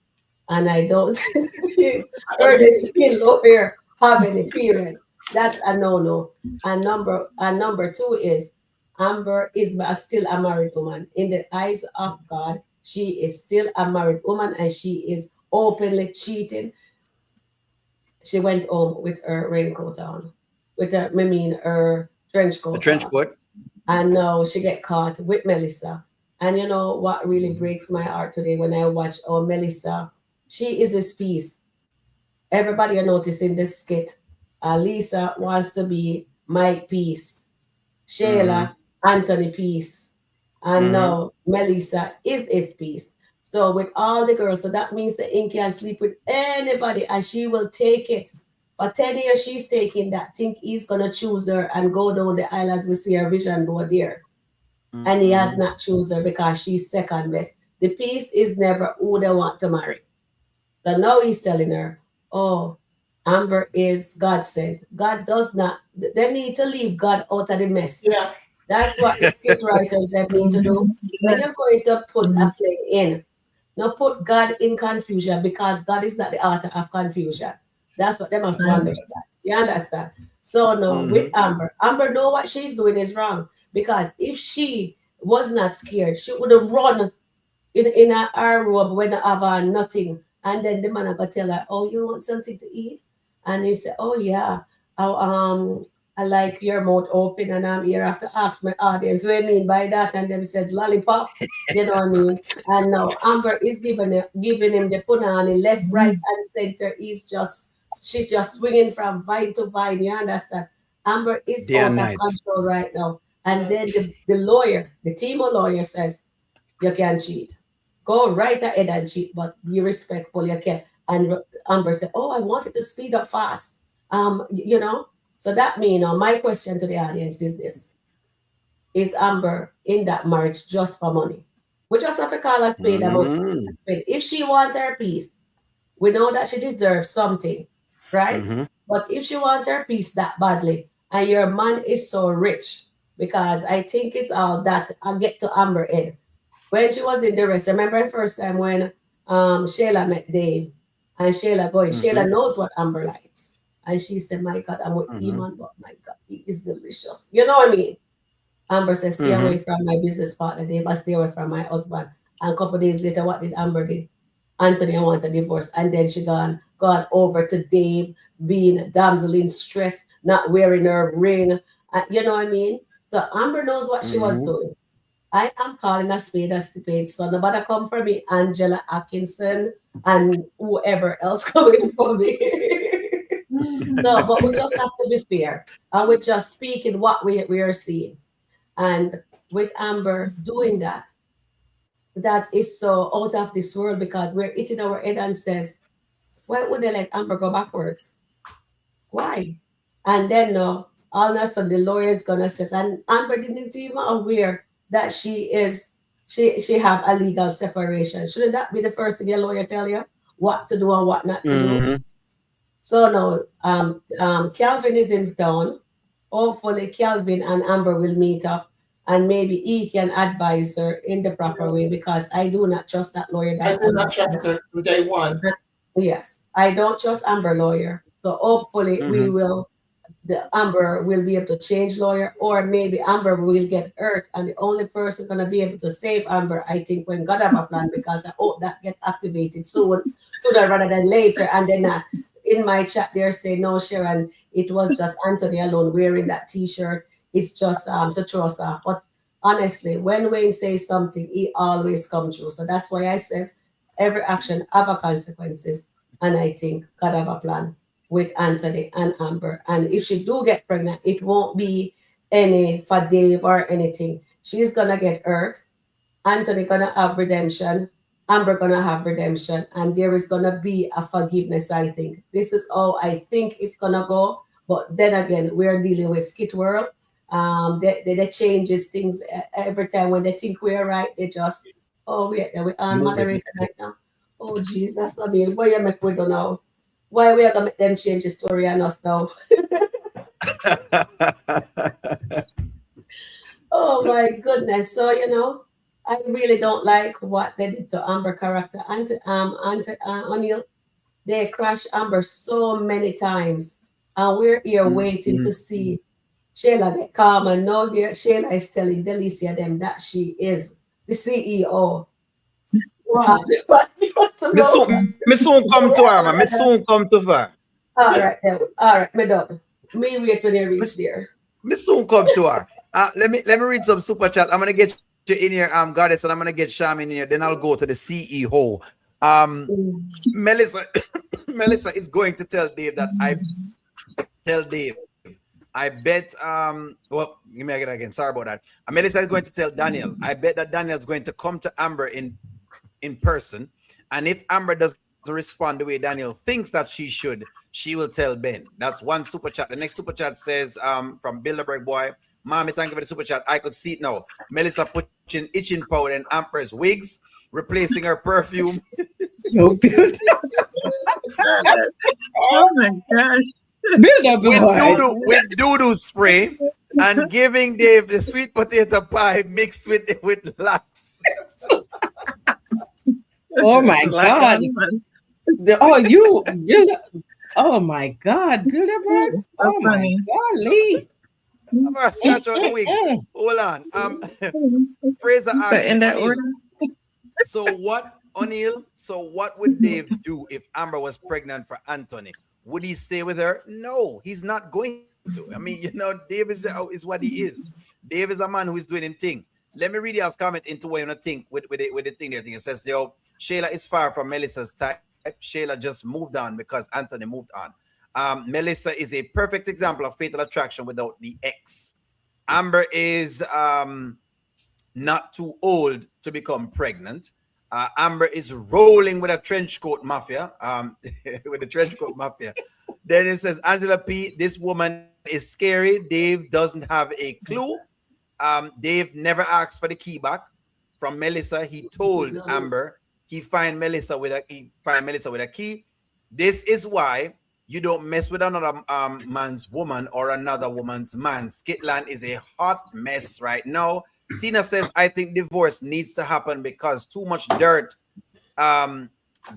And I don't heard this lawyer have any period. That's a no-no. And number two is Amber is still a married woman. In the eyes of God, she is still a married woman and she is openly cheating. She went home with her raincoat on, with her, her trench coat. The trench coat. And now she get caught with Melissa. And you know what really breaks my heart today when I watch Melissa, she is his piece. Everybody noticed in this skit, Lisa wants to be Mike Peace, Shayla, Anthony Peace, and now Melissa is his piece. So with all the girls, so that means the Ink can sleep with anybody and she will take it. For 10 years, she's taking that. Think he's going to choose her and go down the aisle as we see her vision board there. And he has not chosen her because she's second best. The piece is never who they want to marry. So now he's telling her, oh, Amber is God sent. God does not, they need to leave God out of the mess. Yeah. That's what the script writers have need to do. When you're going to put a play in, now put God in confusion because God is not the author of confusion. That's what they have to understand. You understand? So no, with Amber know what she's doing is wrong. Because if she was not scared, she would have run in her robe when I have nothing. And then the man going to tell her, oh, you want something to eat? And you say, oh, yeah. I like your mouth open and I'm here. I have to ask my audience what I mean by that. And then says lollipop. You know what I mean? And now Amber is giving him the punani left, right, and center. She's just swinging from vine to vine. You understand? Amber is out of control right now. And then the lawyer, the team of lawyers says, you can cheat. Go right ahead and cheat, but be respectful. You can. And Amber said, oh, I wanted to speed up fast. You know? So that means, my question to the audience is this. Is Amber in that marriage just for money? We just have to call her spade a money. If she wants her peace, we know that she deserves something, right? But if she wants her peace that badly, and your man is so rich, because I think it's all that I'll get to Amber Ed. When she was in the rest, remember the first time when Shayla met Dave, and Shayla going, Shayla knows what Amber likes. And she said, my God, I'm with Iman, but my God, he is delicious. You know what I mean? Amber said, stay away from my business partner, Dave. I stay away from my husband. And a couple of days later, what did Amber do? Anthony wanted a divorce. And then she gone over to Dave, being damsel in stress, not wearing her ring. You know what I mean? So Amber knows what she was doing. I am calling a spade. So nobody come for me, Angela Atkinson and whoever else coming for me. So, but we just have to be fair. And we're just speaking what we are seeing. And with Amber doing that, that is so out of this world because we're hitting our head and says, why would they let Amber go backwards? Why? And then all of a sudden the lawyer is gonna say, and Amber didn't even aware that she have a legal separation. Shouldn't that be the first thing your lawyer tell you? What to do and what not to do? So now Calvin is in town hopefully Calvin and Amber will meet up and maybe he can advise her in the proper way because I do not trust that lawyer. I That do not trust her from day one. yes, I don't trust Amber lawyer. So hopefully we will the Amber will be able to change lawyer, or maybe Amber will get hurt, and the only person gonna be able to save Amber, I think, when God have a plan, because I hope that get activated sooner rather than later. And then in my chat they're saying, no, Sharon, it was just Anthony alone wearing that T-shirt. It's just to throw us off. But honestly, when Wayne says something, he always comes true. So that's why I says every action have a consequences, and I think God have a plan with Anthony and Amber. And if she do get pregnant, it won't be any for Dave or anything. She's gonna get hurt. Anthony gonna have redemption. Amber gonna have redemption, and there is gonna be a forgiveness. I think this is how I think it's gonna go. But then again, we're dealing with Skit World. They changes things every time when they think we're right. They just we're on moderator right now. Oh Jesus, I mean, what you make we do now? Why we are gonna make them change the story on us now? Oh my goodness! So I really don't like what they did to Amber character. And O'Neill, they crashed Amber so many times, and we're here waiting to see Shayla get calm. And now Shayla is telling Delicia them that she is the CEO. Wow. Me soon come to her, man. Me soon come to her. All right, then. All right, me done. Me wait when you reach there. Me soon come to her. Let me read some super chat. I'm gonna get you in here, Goddess, and I'm gonna get Sham in here. Then I'll go to the CEO. Melissa is going to tell Dave that I bet well, give me again. Sorry about that. Melissa is going to tell Daniel. I bet that Daniel's going to come to Amber in person, and if Amber doesn't respond the way Daniel thinks that she should, she will tell Ben. That's one super chat. The next super chat says from Bilderberg Boy, Mommy, thank you for the super chat. I could see it now. Melissa putting itching powder in Amber's wigs, replacing her perfume. Oh my gosh. with doo-doo spray, and giving Dave the sweet potato pie mixed with lax. Oh my God. Oh my God, Bilderberg. Oh my God, Lee. I'm gonna scratch out the wig. Hold on. Fraser asked in that order. So what, O'Neill? So what would Dave do if Amber was pregnant for Anthony? Would he stay with her? No, he's not going to. I mean, Dave is what he is. Dave is a man who is doing his thing. Let me read y'all's comment into what you think with the thing there. It says, Shayla is far from Melissa's type. Shayla just moved on because Anthony moved on. Melissa is a perfect example of fatal attraction without the X. Amber is not too old to become pregnant. Amber is rolling with a trench coat mafia. With the trench coat mafia. Then it says, Angela P., this woman is scary. Dave doesn't have a clue. Dave never asked for the key back from Melissa. He told Amber he find Melissa with a key. This is why you don't mess with another man's woman or another woman's man. Skitland is a hot mess right now. Tina says, I think divorce needs to happen because too much dirt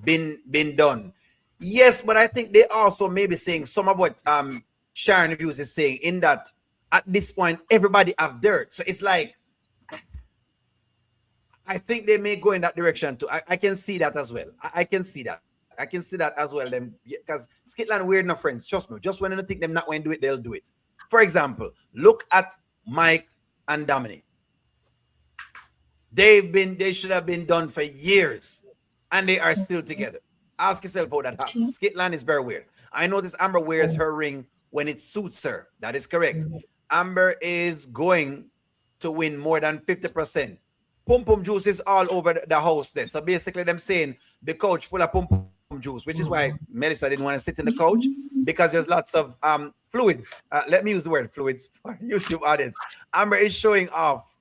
been done. Yes, but I think they also may be saying some of what Sharon Reviews is saying, in that at this point everybody have dirt. So it's like, I think they may go in that direction too. I can see that as well. I can see that. I can see that as well. Them, because Skitland weird enough friends. Trust me. Just when they think them not going to do it, they'll do it. For example, look at Mike and Dominic. They should have been done for years, and they are still together. Ask yourself how that happens. Skitland is very weird. I notice Amber wears her ring when it suits her. That is correct. Amber is going to win more than 50%. Pum Pum juice is all over the house there. So basically them saying the couch full of Pum Pum juice, which is why Melissa didn't want to sit in the couch, because there's lots of fluids. Let me use the word fluids for YouTube audience. Amber is showing off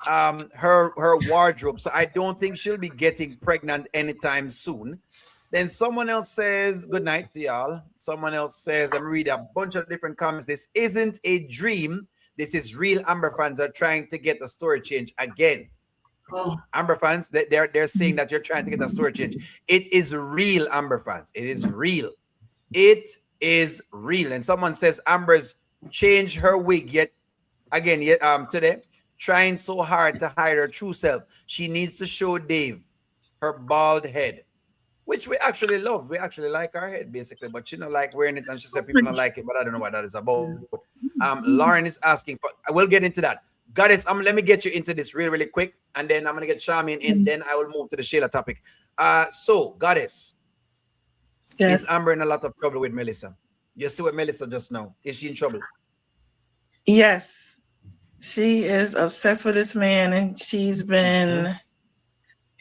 her wardrobe. So I don't think she'll be getting pregnant anytime soon. Then someone else says, good night to y'all. Someone else says, I'm reading a bunch of different comments. This isn't a dream. This is real. Amber fans are trying to get the story change again. Amber fans, they're saying that you're trying to get a story change. It is real, Amber fans. It is real. It is real. And someone says Amber's changed her wig today, trying so hard to hide her true self. She needs to show Dave her bald head, which we actually love. We actually like our head, basically, but she don't like wearing it, and she said people don't like it, but I don't know what that is about. Lauren is asking for, I will get into that. Goddess, let me get you into this really, really quick, and then I'm gonna get Charmaine in, then I will move to the Sheila topic. So Goddess, yes. Is Amber in a lot of trouble with Melissa? You see what Melissa just now? Is she in trouble? Yes, she is obsessed with this man, and she's been.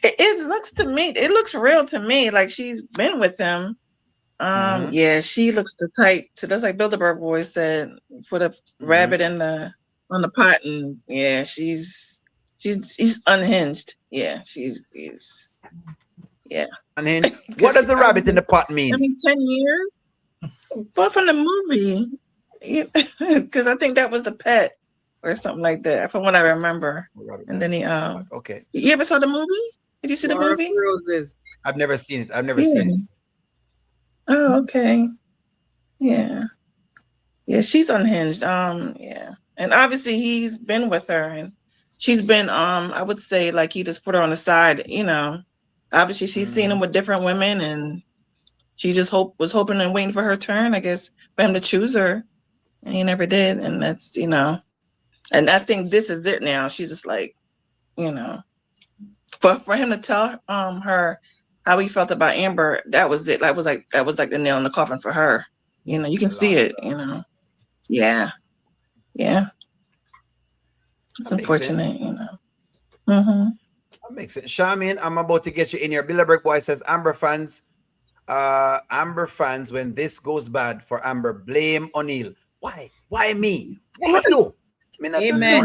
It looks to me, it looks real to me, like she's been with him. Yeah, she looks the type. So that's like Bilderberg boys said, put a rabbit in on the pot, and yeah, she's unhinged. Yeah, she's yeah. Unhinged. What does the rabbit in the pot mean? I mean, 10 years. But from the movie, because I think that was the pet or something like that, from what I remember. And then he okay. You ever saw the movie? Did you see the movie? Roses. I've never seen it. I've never seen it. Oh, okay. Yeah. Yeah, she's unhinged. Yeah. And obviously he's been with her, and she's been I would say like he just put her on the side, Obviously she's seen him with different women, and she just was hoping and waiting for her turn, I guess, for him to choose her. And he never did. And that's, and I think this is it now. She's just like, for him to tell her how he felt about Amber, that was it. That was like the nail in the coffin for her. You can see it, Yeah. Yeah. It's unfortunate, That makes sense. Charmaine, I'm about to get you in here. Bilderberg boy says Amber fans, when this goes bad for Amber, blame O'Neal. Why? Why me? What do? Amen.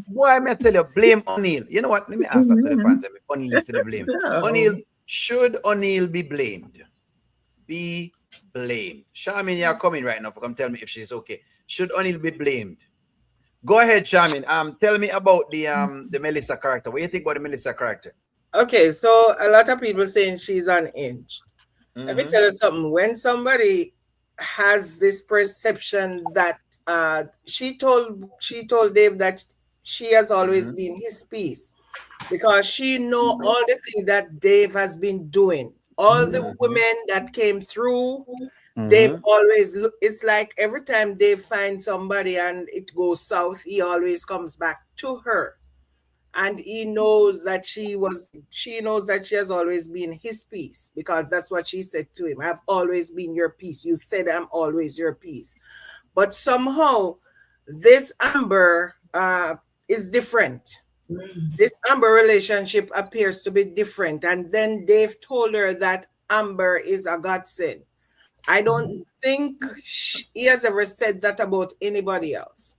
Why am I tell you, blame O'Neal? You know what? Let me ask that to the fans. O'Neal is to be blamed. Should O'Neal be blamed? Be blamed. Charmaine, you're coming right now. Come tell me if she's okay. Should O'Neal be blamed? Go ahead, Charmaine. Tell me about the Melissa character. What do you think about the Melissa character? Okay, so a lot of people saying she's unhinged. Let me tell you something. When somebody has this perception that she told Dave that she has always been his piece, because she know all the things that Dave has been doing. All the women that came through, Dave always it's like every time Dave finds somebody and it goes south, he always comes back to her. And he knows that she knows that she has always been his piece, because that's what she said to him. I've always been your piece. You said I'm always your piece. But somehow this Amber is different. This Amber relationship appears to be different. And then Dave told her that Amber is a godsend. I don't think he has ever said that about anybody else.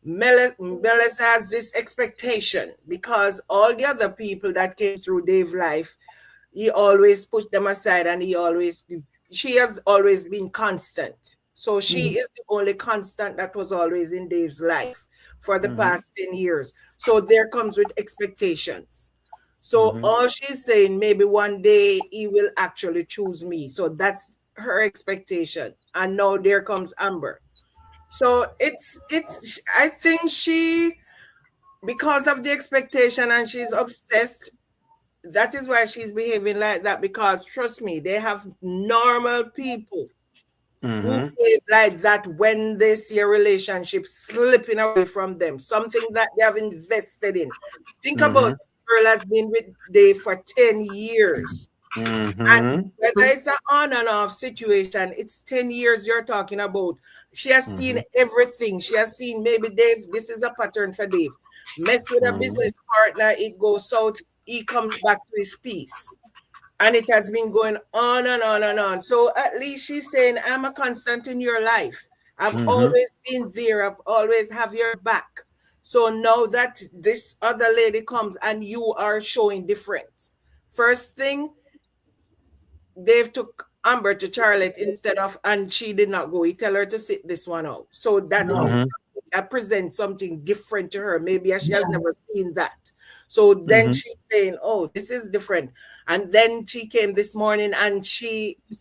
Melissa has this expectation, because all the other people that came through Dave's life, he always put them aside, and she has always been constant. So she is the only constant that was always in Dave's life for the past 10 years. So there comes with expectations. So all she's saying, maybe one day he will actually choose me. So that's her expectation. And now there comes Amber. So I think she, because of the expectation, and she's obsessed, that is why she's behaving like that. Because trust me, they have normal people who behave like that when they see a relationship slipping away from them, something that they have invested in. Think about this girl has been with Dave for 10 years. And whether it's an on and off situation, it's 10 years you're talking about. She has seen everything. She has seen, maybe Dave, this is a pattern for Dave. Mess with a business partner, it goes south, he comes back to his peace. And it has been going on and on and on. So at least she's saying, I'm a constant in your life. I've always been there. I've always have your back. So now that this other lady comes and you are showing different. First thing, Dave took Amber to Charlotte instead of, and she did not go. He tell her to sit this one out. So that is that presents something different to her. Maybe she has never seen that. So then she's saying, "Oh, this is different." And then she came this morning, and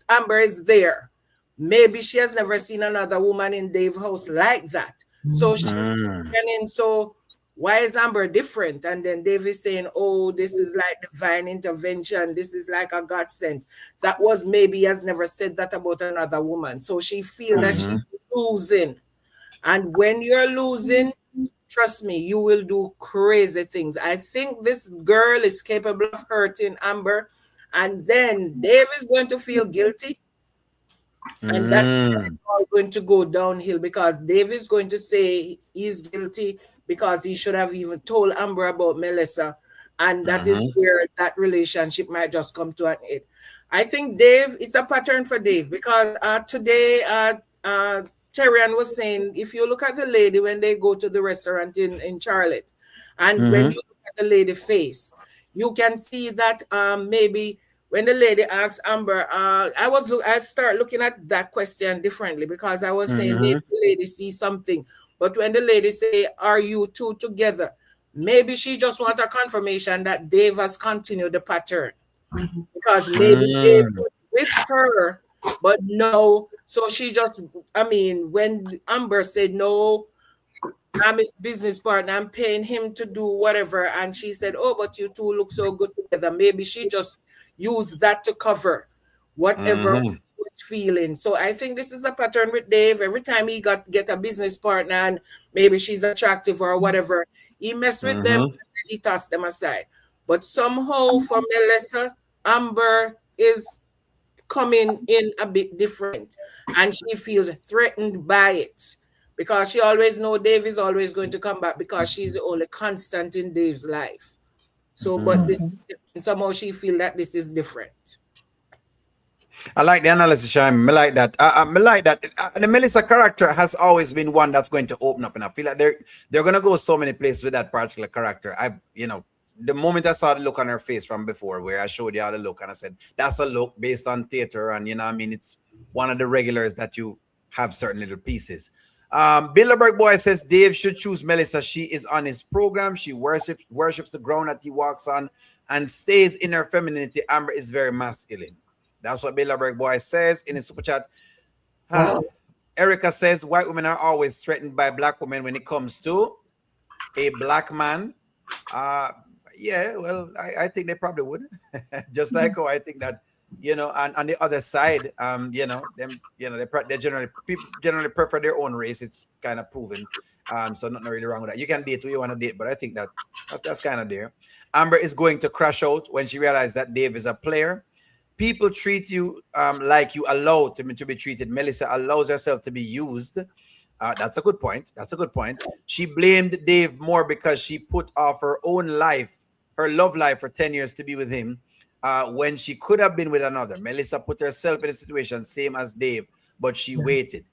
Amber is there. Maybe she has never seen another woman in Dave's house like that. So she's questioning, so why is Amber different? And then Dave is saying, oh, this is like divine intervention. This is like a godsend. That was maybe he has never said that about another woman. So she feels that she's losing. And when you're losing, trust me, you will do crazy things. I think this girl is capable of hurting Amber. And then Dave is going to feel guilty. And that's all going to go downhill because Dave is going to say he's guilty because he should have even told Amber about Melissa. And that is where that relationship might just come to an end. I think Dave, it's a pattern for Dave because today, Terrian was saying, if you look at the lady when they go to the restaurant in Charlotte, and when you look at the lady face, you can see that maybe when the lady asks Amber, I start looking at that question differently because I was saying maybe the lady sees something. But when the lady say, are you two together? Maybe she just want a confirmation that Dave has continued the pattern. Because maybe Dave was with her, but no. So she just, when Amber said, no, I'm his business partner, I'm paying him to do whatever. And she said, oh, but you two look so good together. Maybe she just used that to cover whatever he was feeling. So I think this is a pattern with Dave. Every time he get a business partner and maybe she's attractive or whatever, he messed with them and he tossed them aside. But somehow for Melissa, Amber is coming in a bit different and she feels threatened by it because she always knows Dave is always going to come back because she's the only constant in Dave's life. So, but this somehow she feel that this is different. I like the analysis, Shime. I like that. I like that. The Melissa character has always been one that's going to open up, and I feel like they're gonna go so many places with that particular character. The moment I saw the look on her face from before, where I showed you all the look, and I said that's a look based on theater, and it's one of the regulars that you have certain little pieces. Bilderberg Boy says Dave should choose Melissa. She is on his program. She worships the ground that he walks on and stays in her femininity. Amber is very masculine. That's what Bilderberg Boy says in his super chat. Erica says white women are always threatened by black women when it comes to a black man. Yeah, well, I think they probably would. Just like how I think that, and on the other side, they generally prefer their own race. It's kind of proven. So nothing really wrong with that. You can date who you want to date, but I think that's kind of there. Amber is going to crash out when she realizes that Dave is a player. People treat you like you allow to be treated. Melissa allows herself to be used. That's a good point. She blamed Dave more because she put off her own life, her love life for 10 years to be with him when she could have been with another. Melissa put herself in a situation same as Dave, but she waited.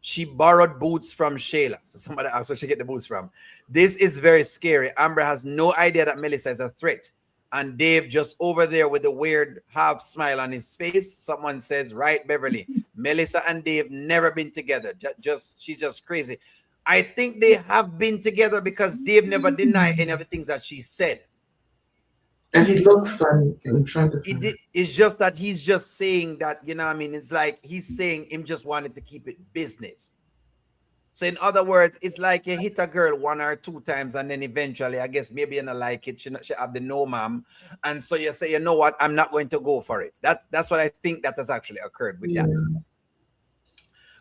She borrowed boots from Shayla. So somebody asked where she get the boots from. This is very scary. Amber has no idea that Melissa is a threat. And Dave just over there with a weird half smile on his face. Someone says, right, Beverly, Melissa and Dave never been together. She's just crazy. I think they have been together because Dave never denied any of the things that she said. And he looks funny in front of him. It's just that he's just saying that, it's like he's saying him just wanted to keep it business. So in other words, it's like you hit a girl 1 or 2 times and then eventually, I guess maybe you don't like it. She have the no, ma'am. And so you say, you know what? I'm not going to go for it. That's what I think that has actually occurred with that.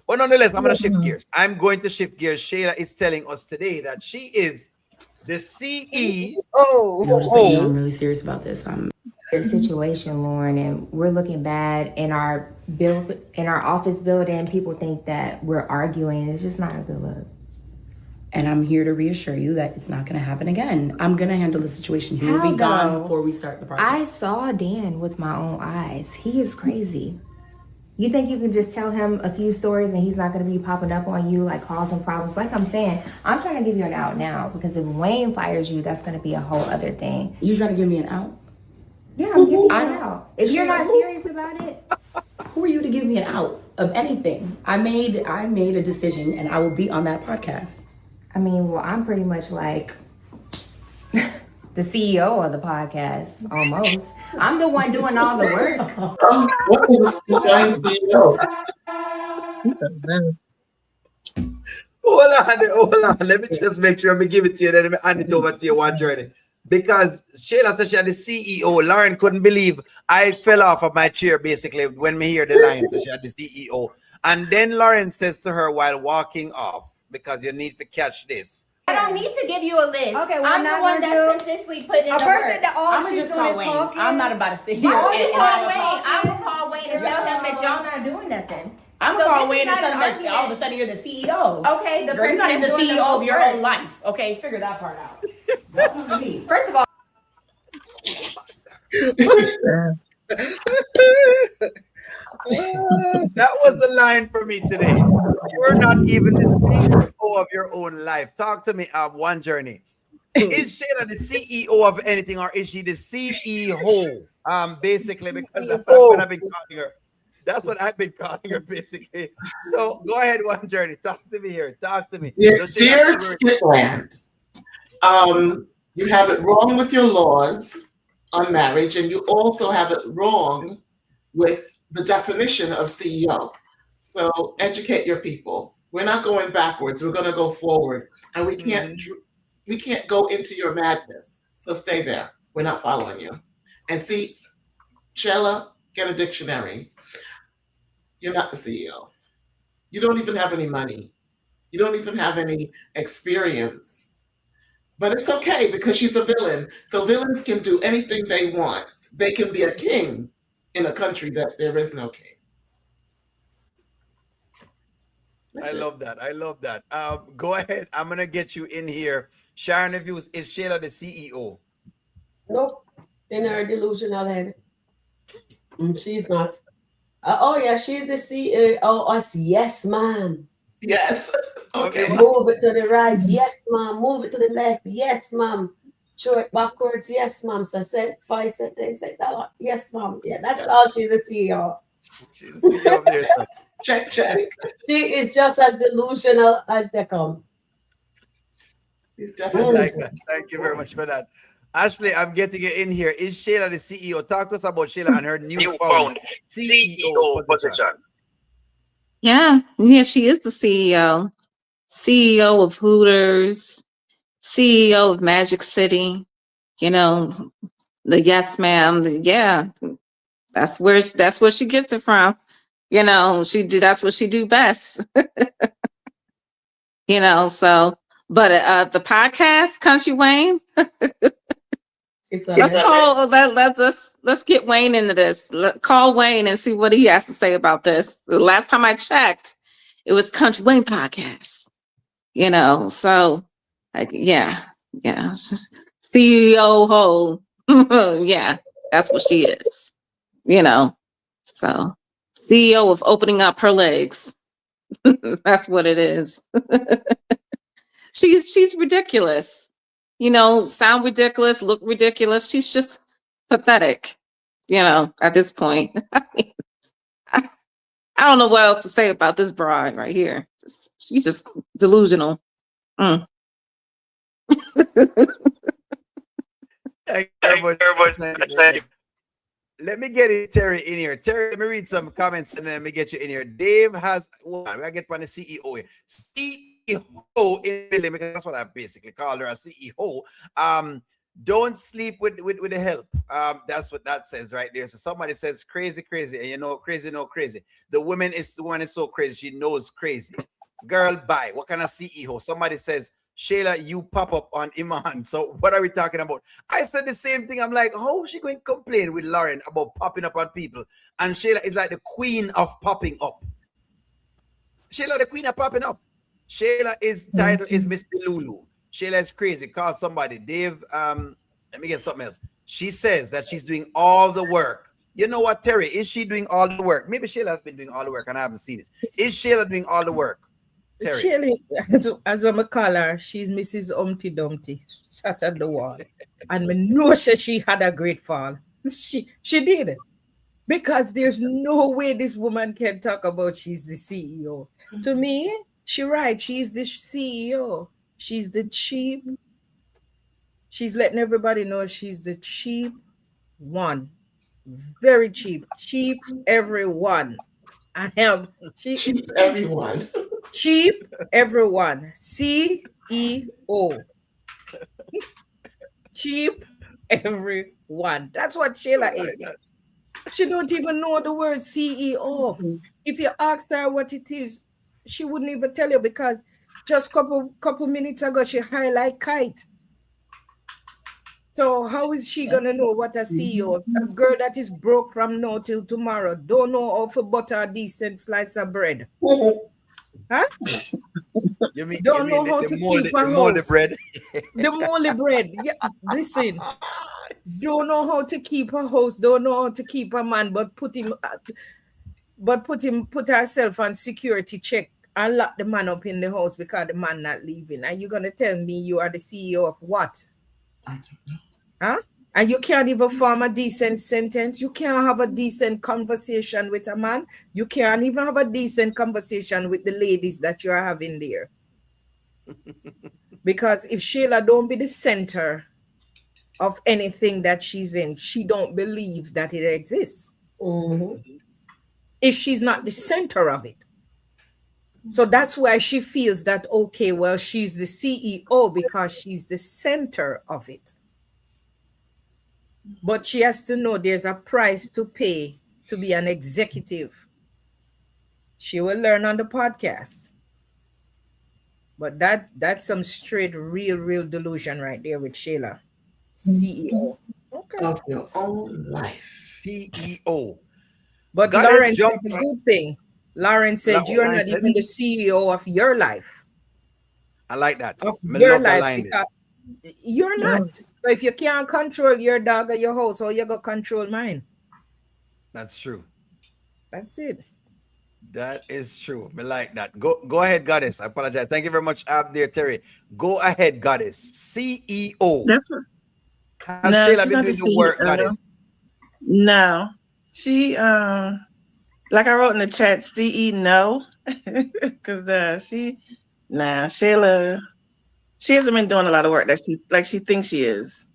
But nonetheless, I'm going to shift gears. Shayla is telling us today that she is the CEO. I'm really serious about this. Their situation, Lauren, and we're looking bad in our office building. People think that we're arguing. It's just not a good look. And I'm here to reassure you that it's not going to happen again. I'm going to handle the situation. He will be gone before we start the project. I saw Dan with my own eyes. He is crazy. You think you can just tell him a few stories and he's not going to be popping up on you, like causing problems? Like I'm saying, I'm trying to give you an out now because if Wayne fires you, that's going to be a whole other thing. You trying to give me an out? Yeah, I'm giving you an out. If you're not serious about it, who are you to give me an out of anything? I made a decision, and I will be on that podcast. I mean, well, I'm pretty much like the CEO of the podcast, almost. I'm the one doing all the work. What is the Wayne CEO? Hold on. Let me just make sure I give it to you, then let me hand it over to you one journey. Because Shayla said she had the CEO. Lauren couldn't believe I fell off of my chair basically when we hear the line. So she had the CEO. And then Lauren says to her while walking off, because you need to catch this. I don't need to give you a list. Okay, well, I'm the one that's consistently putting in a the person work. that all I'm she's just doing call is Wayne. talking. I'm not about to sit here. Why would you and call Wayne? I will call Wayne and tell him that y'all not doing nothing. I'm So gonna call this Wayne is and tell not him an that all of a argument. sudden you're the CEO. Okay, the Girl, you're person not even the that's doing CEO of most your work. own life. Okay, figure that part out. That was me. First of all, That was the line for me today. You're not even the CEO of your own life. Talk to me of one journey. Is Shayla the CEO of anything, or is she the CEO? Basically, because that's what I've been calling her. That's what I've been calling her, basically. So go ahead, one journey. Talk to me here. Talk to me. Dear Does Shayla have to Skitland, you have it wrong with your laws on marriage, and you also have it wrong with the definition of CEO. So educate your people. We're not going backwards. We're going to go forward, and we can't go into your madness. So stay there. We're not following you. And see, Shayla, get a dictionary. You're not the CEO. You don't even have any money. You don't even have any experience. But it's okay because she's a villain. So villains can do anything they want. They can be a king in a country that there is no king. I love that. I love that. Go ahead. I'm gonna get you in here. Sharon reviews. Is Shayla the CEO? Nope. In her delusional head. She's not. Oh yeah, she's the CEO. Us, yes, ma'am. Yes. Okay. Move it to the right, yes, ma'am. Move it to the left, yes, ma'am. Throw it backwards, yes, ma'am. So say 5 sentences like that. Yes, ma'am. Yeah, that's all she's a CEO. She's the CEO of there. Check. She is just as delusional as they come. I like that. Thank you very much for that. Ashley, I'm getting you in here. Is Shayla the CEO? Talk to us about Shayla and her new found CEO position. Yeah, she is the CEO. CEO of Hooters, CEO of Magic City, the yes ma'am. Yeah, that's where she gets it from. That's what she do best. So but the podcast, Kountry Wayne. Let's get Wayne into this. Call Wayne and see what he has to say about this. The last time I checked, it was Kountry Wayne podcast. So CEO ho. Yeah, that's what she is. So CEO of opening up her legs. That's what it is. She's ridiculous. Sound ridiculous, look ridiculous. She's just pathetic, at this point. I don't know what else to say about this bride right here. She's just delusional. Thank you very much. Let me get Terry in here. Terry, let me read some comments and then let me get you in here. Dave has one. I get one the CEO here. CEO in building, because that's what I basically call her, a CEO. Don't sleep with the help. That's what that says right there. So somebody says crazy, and crazy. The woman is so crazy, she knows crazy. Girl, bye. What kind of CEO? Somebody says, Shayla, you pop up on Iman. So what are we talking about? I said the same thing. I'm like, how is she going to complain with Lauren about popping up on people? And Shayla is like the queen of popping up. Shayla, the queen of popping up. Shayla's title is Miss Lulu. Shayla is crazy. Call somebody. Dave, let me get something else. She says that she's doing all the work. You know what, Terry? Is she doing all the work? Maybe Shayla has been doing all the work and I haven't seen it. Is Shayla doing all the work? Terry. Shayla, as we call her, she's Mrs. Humpty Dumpty, sat at the wall. And we know she had a great fall. She did. Because there's no way this woman can talk about she's the CEO. To me, she's right. She's the CEO. She's the cheap. She's letting everybody know she's the cheap one. Very cheap. Cheap everyone. I am cheap everyone. Cheap everyone. CEO. Cheap everyone. That's what Sheila is. She don't even know the word CEO. If you asked her what it is, she wouldn't even tell you because just couple minutes ago she highlight kite. So how is she gonna know what a CEO? A girl that is broke from now till tomorrow don't know how to butter a decent slice of bread. Huh? Don't know how to keep a house. The moldy bread. Yeah, listen. Don't know how to keep a house. Don't know how to keep a man, but put herself on security check and lock the man up in the house because the man not leaving. Are you gonna tell me you are the CEO of what? Huh? And you can't even form a decent sentence. You can't have a decent conversation with a man. You can't even have a decent conversation with the ladies that you're having there. Because if Sheila don't be the center of anything that she's in, she don't believe that it exists. If she's not the center of it. So that's why she feels that, okay, well, she's the CEO because she's the center of it. But she has to know there's a price to pay to be an executive. She will learn on the podcast. But that's some straight, real delusion right there with Sheila. CEO. Okay. Of your own life. CEO. But Lauren said the good thing. Lauren said you're not even the CEO of your life. I like that. Of your life. Because you're not. So if you can't control your dog or your house, how you go control mine? That's true. That's it. That is true. I like that. Go ahead, Goddess. I apologize. Thank you very much, Abdir Terry. Go ahead, Goddess. CEO. That's right. Has Sheila been doing the work, Goddess? No. She like I wrote in the chat, CE no. Because Sheila, she hasn't been doing a lot of work that she thinks she is.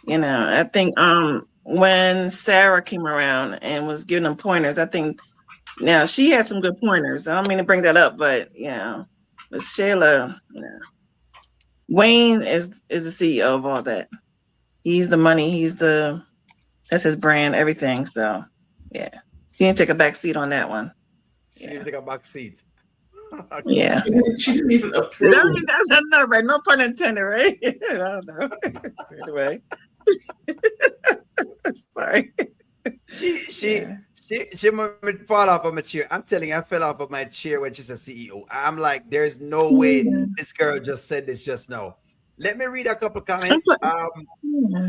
You know, I think when Sarah came around and was giving them pointers, I think now she had some good pointers. I don't mean to bring that up, but but Sheila, Wayne is the CEO of all that. He's the money, that's his brand, everything. So yeah. She didn't take a back seat on that one. She didn't take a back seat. Yeah. She didn't even approve. That's not right. No pun intended, right? I don't know. Anyway. Sorry. She might fall off of my chair. I'm telling you, I fell off of my chair when she's a CEO. I'm like, there's no way this girl just said this just now. Let me read a couple comments.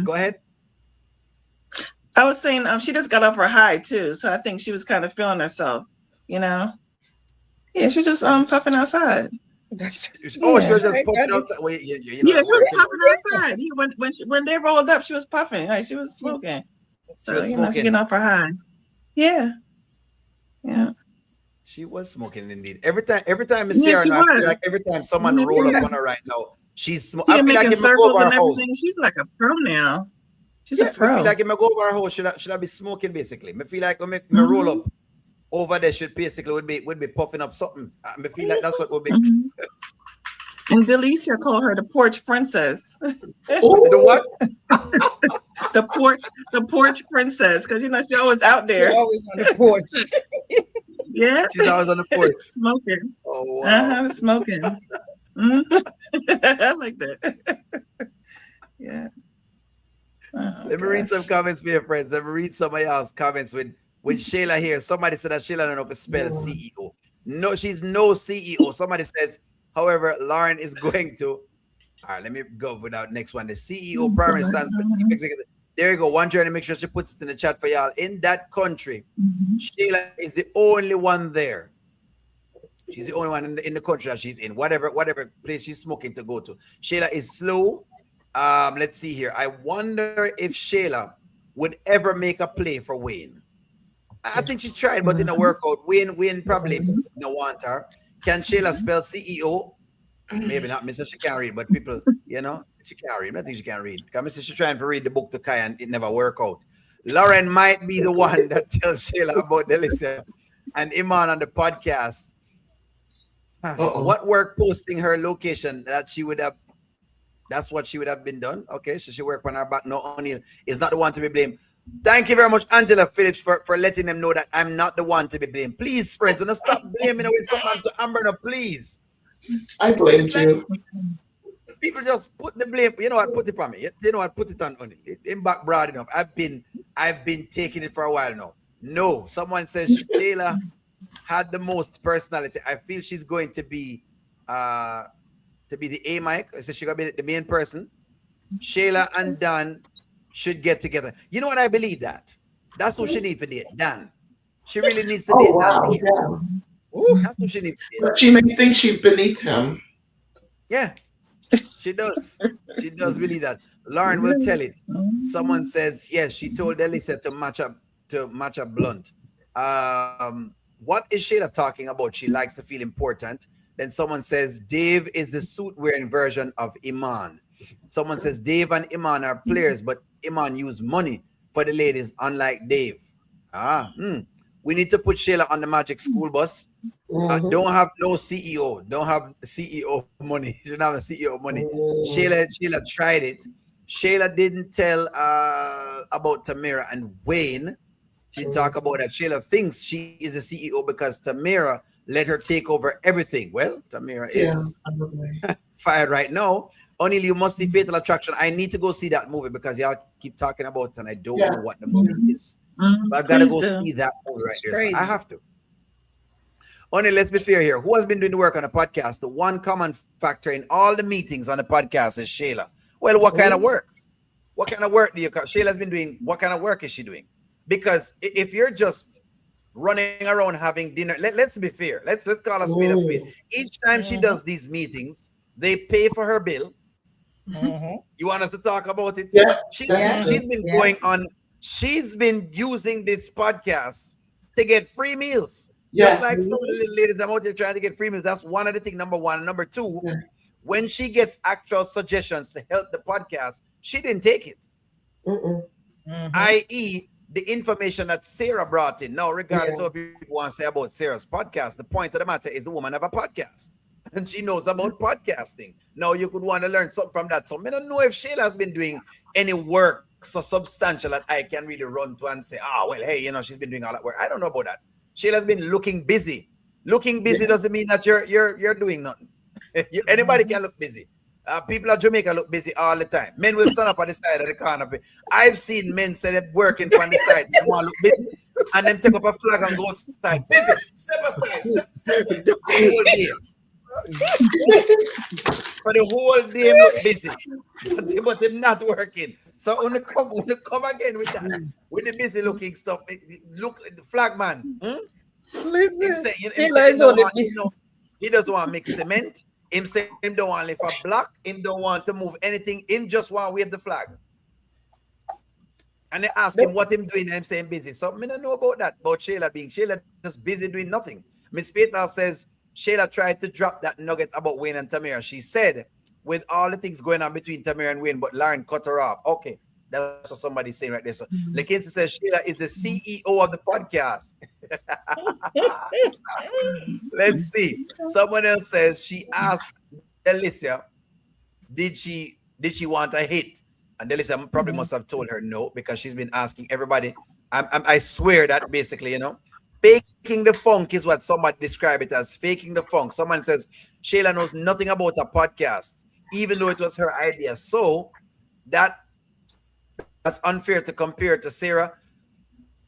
Go ahead. I was saying she just got off her high too, so I think she was kind of feeling herself, Yeah, she was just puffing outside. She was just puffing outside. Wait, she was puffing outside. When they rolled up, she was puffing. Like she was smoking. So she getting off her high. Yeah. She was smoking indeed. Every time I see her now, I feel like every time someone roll up on her right now, she's smoking. I feel like if I go over her house, she's like a pro now. She's a pro. I feel like if I go over her house, should I be smoking basically? I feel like when I roll up over there, should basically would be puffing up something. I feel like that's what would be. And Delicia called her the porch princess. The what? the porch princess, because she always out there. She's always on the porch. Yeah, she's always on the porch smoking. Oh wow, smoking. I like that. Yeah. Let me read some comments for your friends. Let me read some of y'all's comments with Sheila here. Somebody said that Sheila don't know how to spell CEO. No, she's no CEO. Somebody says, however, Lauren is going to. All right, let me go without next one. The CEO primary stands for chief executive. There you go. One journey. Make sure she puts it in the chat for y'all. In that country, Sheila is the only one there. She's the only one in the country that she's in. Whatever place she's smoking to go to. Sheila is slow. Let's see here. I wonder if Sheila would ever make a play for Wayne. I think she tried, but in a workout, Wayne probably don't want her. Can Shayla spell CEO? Maybe not. Mr. She can't read, but people, she can't read. I think she can't read. Because Mr. She trying to read the book to Kai and it never work out. Lauren might be the one that tells Shayla about Delicia and Iman on the podcast. What work posting her location that she would have, that's what she would have been done. Okay, so she worked on her back. No, O'Neill is not the one to be blamed. Thank you very much, Angela Phillips, for letting them know that I'm not the one to be blamed. Please, friends, don't stop blaming with something to Amber, no, please. I blame you. People just put the blame. You know what? Put it on me. You know what? Put it on O'Neill. In back broad enough. I've been taking it for a while now. No, someone says Shayla had the most personality. I feel she's going to be the A mic. So she's gonna be the main person. Shayla and Dan should get together. You know what? I believe that. That's who she needs for date. Dan. She really needs to date Dan. That's who she needs to date. But she may think she's beneath him. Yeah, she does. She does believe that. Lauren will tell it. Someone says, yes, she told Elisa to match up Blunt. What is Shayla talking about? She likes to feel important. Then someone says, Dave is the suit-wearing version of Iman. Someone says, Dave and Iman are players, but Iman use money for the ladies, unlike Dave. We need to put Shayla on the Magic School Bus. Don't have no CEO. Don't have CEO money. She don't have a CEO money. Shayla tried it. Shayla didn't tell about Tamira and Wayne. She talked about that. Shayla thinks she is a CEO because Tamira let her take over everything. Well, Tamira is fired right now. O'Neill, you must see Fatal Attraction. I need to go see that movie because y'all keep talking about it and I don't know what the movie is. So I've got to go see that movie right there. So I have to. O'Neill, let's be fair here. Who has been doing the work on the podcast? The one common factor in all the meetings on the podcast is Shayla. Well, what kind of work? What kind of work do you call? Shayla's been doing, what kind of work is she doing? Because if you're just running around having dinner, let's be fair. Let's call a spade a spade. Each time she does these meetings, they pay for her bill. You want us to talk about it? Yeah. She's been going on. She's been using this podcast to get free meals. Just like some of the little ladies I'm out there trying to get free meals. That's one of the things, number one. And number two, when she gets actual suggestions to help the podcast, she didn't take it. I.e., the information that Sarah brought in. Now, regardless of what people want to say about Sarah's podcast, the point of the matter is the woman have a podcast. And she knows about podcasting. Now, you could want to learn something from that. So I don't know if Shayla has been doing any work so substantial that I can really run to and say, well, hey, she's been doing all that work. I don't know about that. Shayla's been looking busy. Looking busy doesn't mean that you're doing nothing. Anybody can look busy. People at Jamaica look busy all the time. Men will stand up on the side of the corner. I've seen men say they're working from the side. They want to look busy. And then take up a flag and go outside. Busy. Step aside. Step. The whole day. For the whole day, look busy. But they're not working. So when they come again with that, with the busy looking stuff, look, the flag man. Listen, he doesn't want to mix cement. Him say him don't want to lift a block. Him don't want to move anything. Him just want to wave the flag. And they ask him what him doing, and him saying busy. So I don't know about that, about Shayla just busy doing nothing. Miss Peter says Shayla tried to drop that nugget about Wayne and Tamira. She said, with all the things going on between Tamira and Wayne, but Lauren cut her off. Okay, that's what somebody's saying right there. So Lakinsa says Shayla is the CEO of the podcast. Let's see. Someone else says she asked Alicia, did she want a hit? And Alicia probably must have told her no, because she's been asking everybody. I swear that basically, faking the funk is what somebody described it as, faking the funk. Someone says Shayla knows nothing about a podcast, even though it was her idea. So that's unfair to compare to Sarah.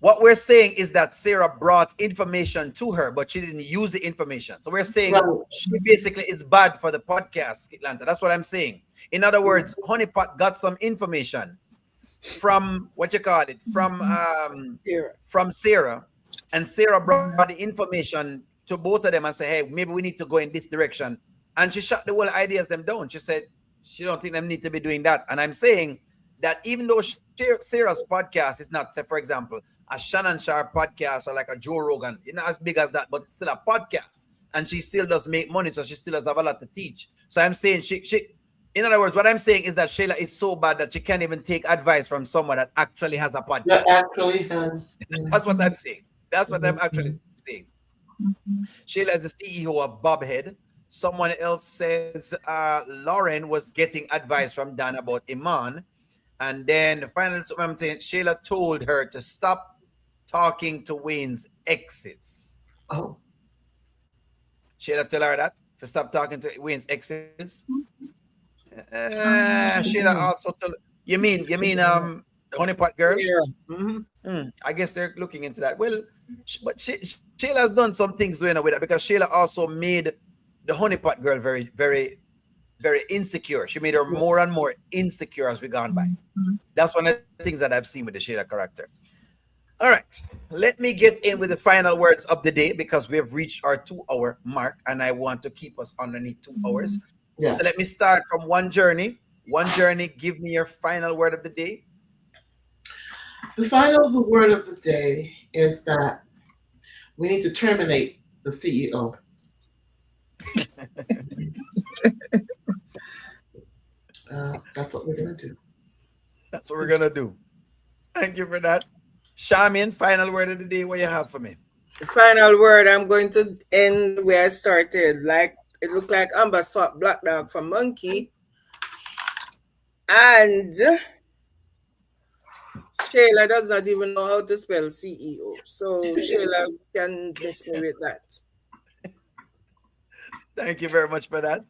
What we're saying is that Sarah brought information to her, but she didn't use the information. So we're saying she basically is bad for the podcast, Atlanta. That's what I'm saying. In other words, Honeypot got some information from from Sarah, and Sarah brought the information to both of them and said, hey, maybe we need to go in this direction. And she shut the whole ideas them down. She said she don't think them need to be doing that. And I'm saying that even though Sarah's podcast is not, say, for example, a Shannon Sharp podcast or like a Joe Rogan, it's not as big as that, but it's still a podcast. And she still does make money, so she still does have a lot to teach. So I'm saying in other words, what I'm saying is that Shayla is so bad that she can't even take advice from someone that actually has a podcast. That actually has. That's what I'm saying. That's what I'm actually saying. Shayla is the CEO of Bobhead. Someone else says Lauren was getting advice from Dan about Iman. And then the final, so I'm saying, Shayla told her to stop talking to Wayne's exes. Oh. Shayla tell her that? To stop talking to Wayne's exes? Shayla also tell, you mean the honeypot girl? Yeah. I guess they're looking into that. Well, but Shayla has done some things doing with it, because Shayla also made the honeypot girl very, very, very insecure. She made her more and more insecure as we gone by. That's one of the things that I've seen with the Shayla character. All right, let me get in with the final words of the day, because we have reached our 2-hour mark and I want to keep us underneath 2 hours. Yes. So let me start from One Journey. One Journey, give me your final word of the day. The final word of the day is that we need to terminate the CEO. That's what we're going to do. That's what we're going to do. Thank you for that. Shamin, final word of the day, what you have for me? The final word, I'm going to end where I started. Like, it looked like Amber swapped Black Dog for Monkey. And Shayla does not even know how to spell CEO. So Shayla can miss me with that. Thank you very much for that.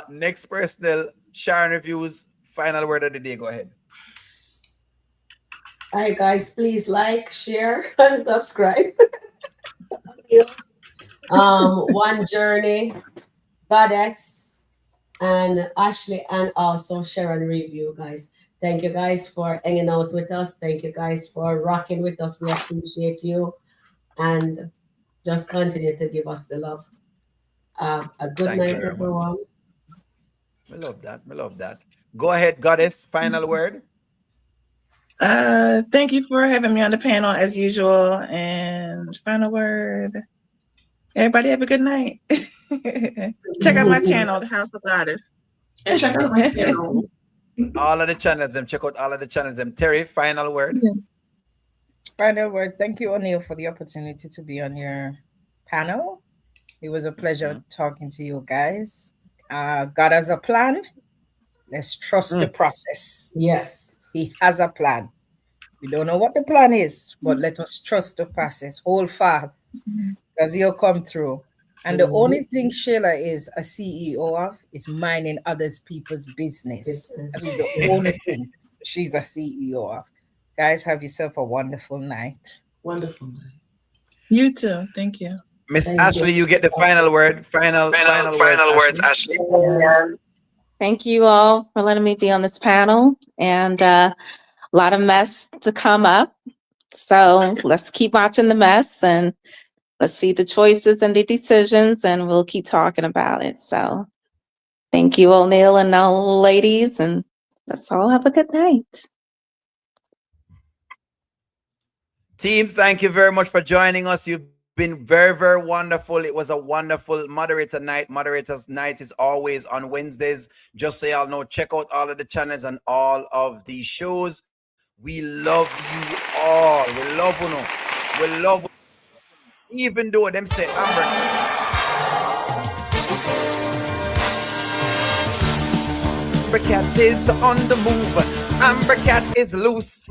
Next personal, Sharon Reviews, final word of the day. Go ahead. All right, guys, please like, share, and subscribe. One Journey, Goddess, and Ashley, and also Sharon Review, guys. Thank you guys for hanging out with us. Thank you guys for rocking with us. We appreciate you. And just continue to give us the love. A good night, everyone. I love that. I love that. Go ahead, Goddess. Final word. Thank you for having me on the panel as usual. And final word. Everybody have a good night. Check out my channel, The House of Goddess. And check out my channel. All of the channels, check out all of the channels. Terry, final word. Final word. Thank you, O'Neill, for the opportunity to be on your panel. It was a pleasure talking to you guys. God has a plan. Let's trust the process. Yes. He has a plan. We don't know what the plan is, but let us trust the process. Hold fast, because he'll come through. And the only thing Shayla is a CEO of is minding others people's business. That is the only thing she's a CEO of. Guys, have yourself a wonderful night. Wonderful night. You too. Thank you. Miss Ashley, you get the final word. Final words, Ashley. Thank you all for letting me be on this panel, and a lot of mess to come up. So let's keep watching the mess, and let's see the choices and the decisions, and we'll keep talking about it. So thank you, O'Neill and all ladies, and let's all have a good night. Team, thank you very much for joining us. You've been very, very wonderful. It was a wonderful moderator night. Moderator's night is always on Wednesdays. Just so y'all know, check out all of the channels and all of the shows. We love you all. We love you. We love you. Even though them say Amber Cat is on the move. Amber Cat is loose.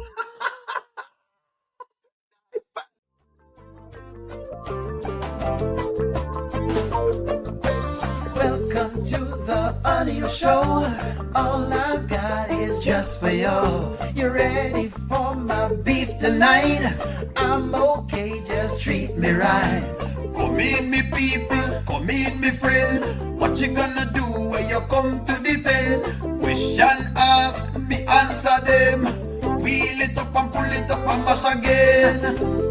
Welcome to the audio show. All I've got is just for you. You ready for my beef tonight? I'm okay, just treat me right. Come in, me people, come in, me friend. What you gonna do when you come to defend? Question ask, me answer them. Wheel it up and pull it up and mash again.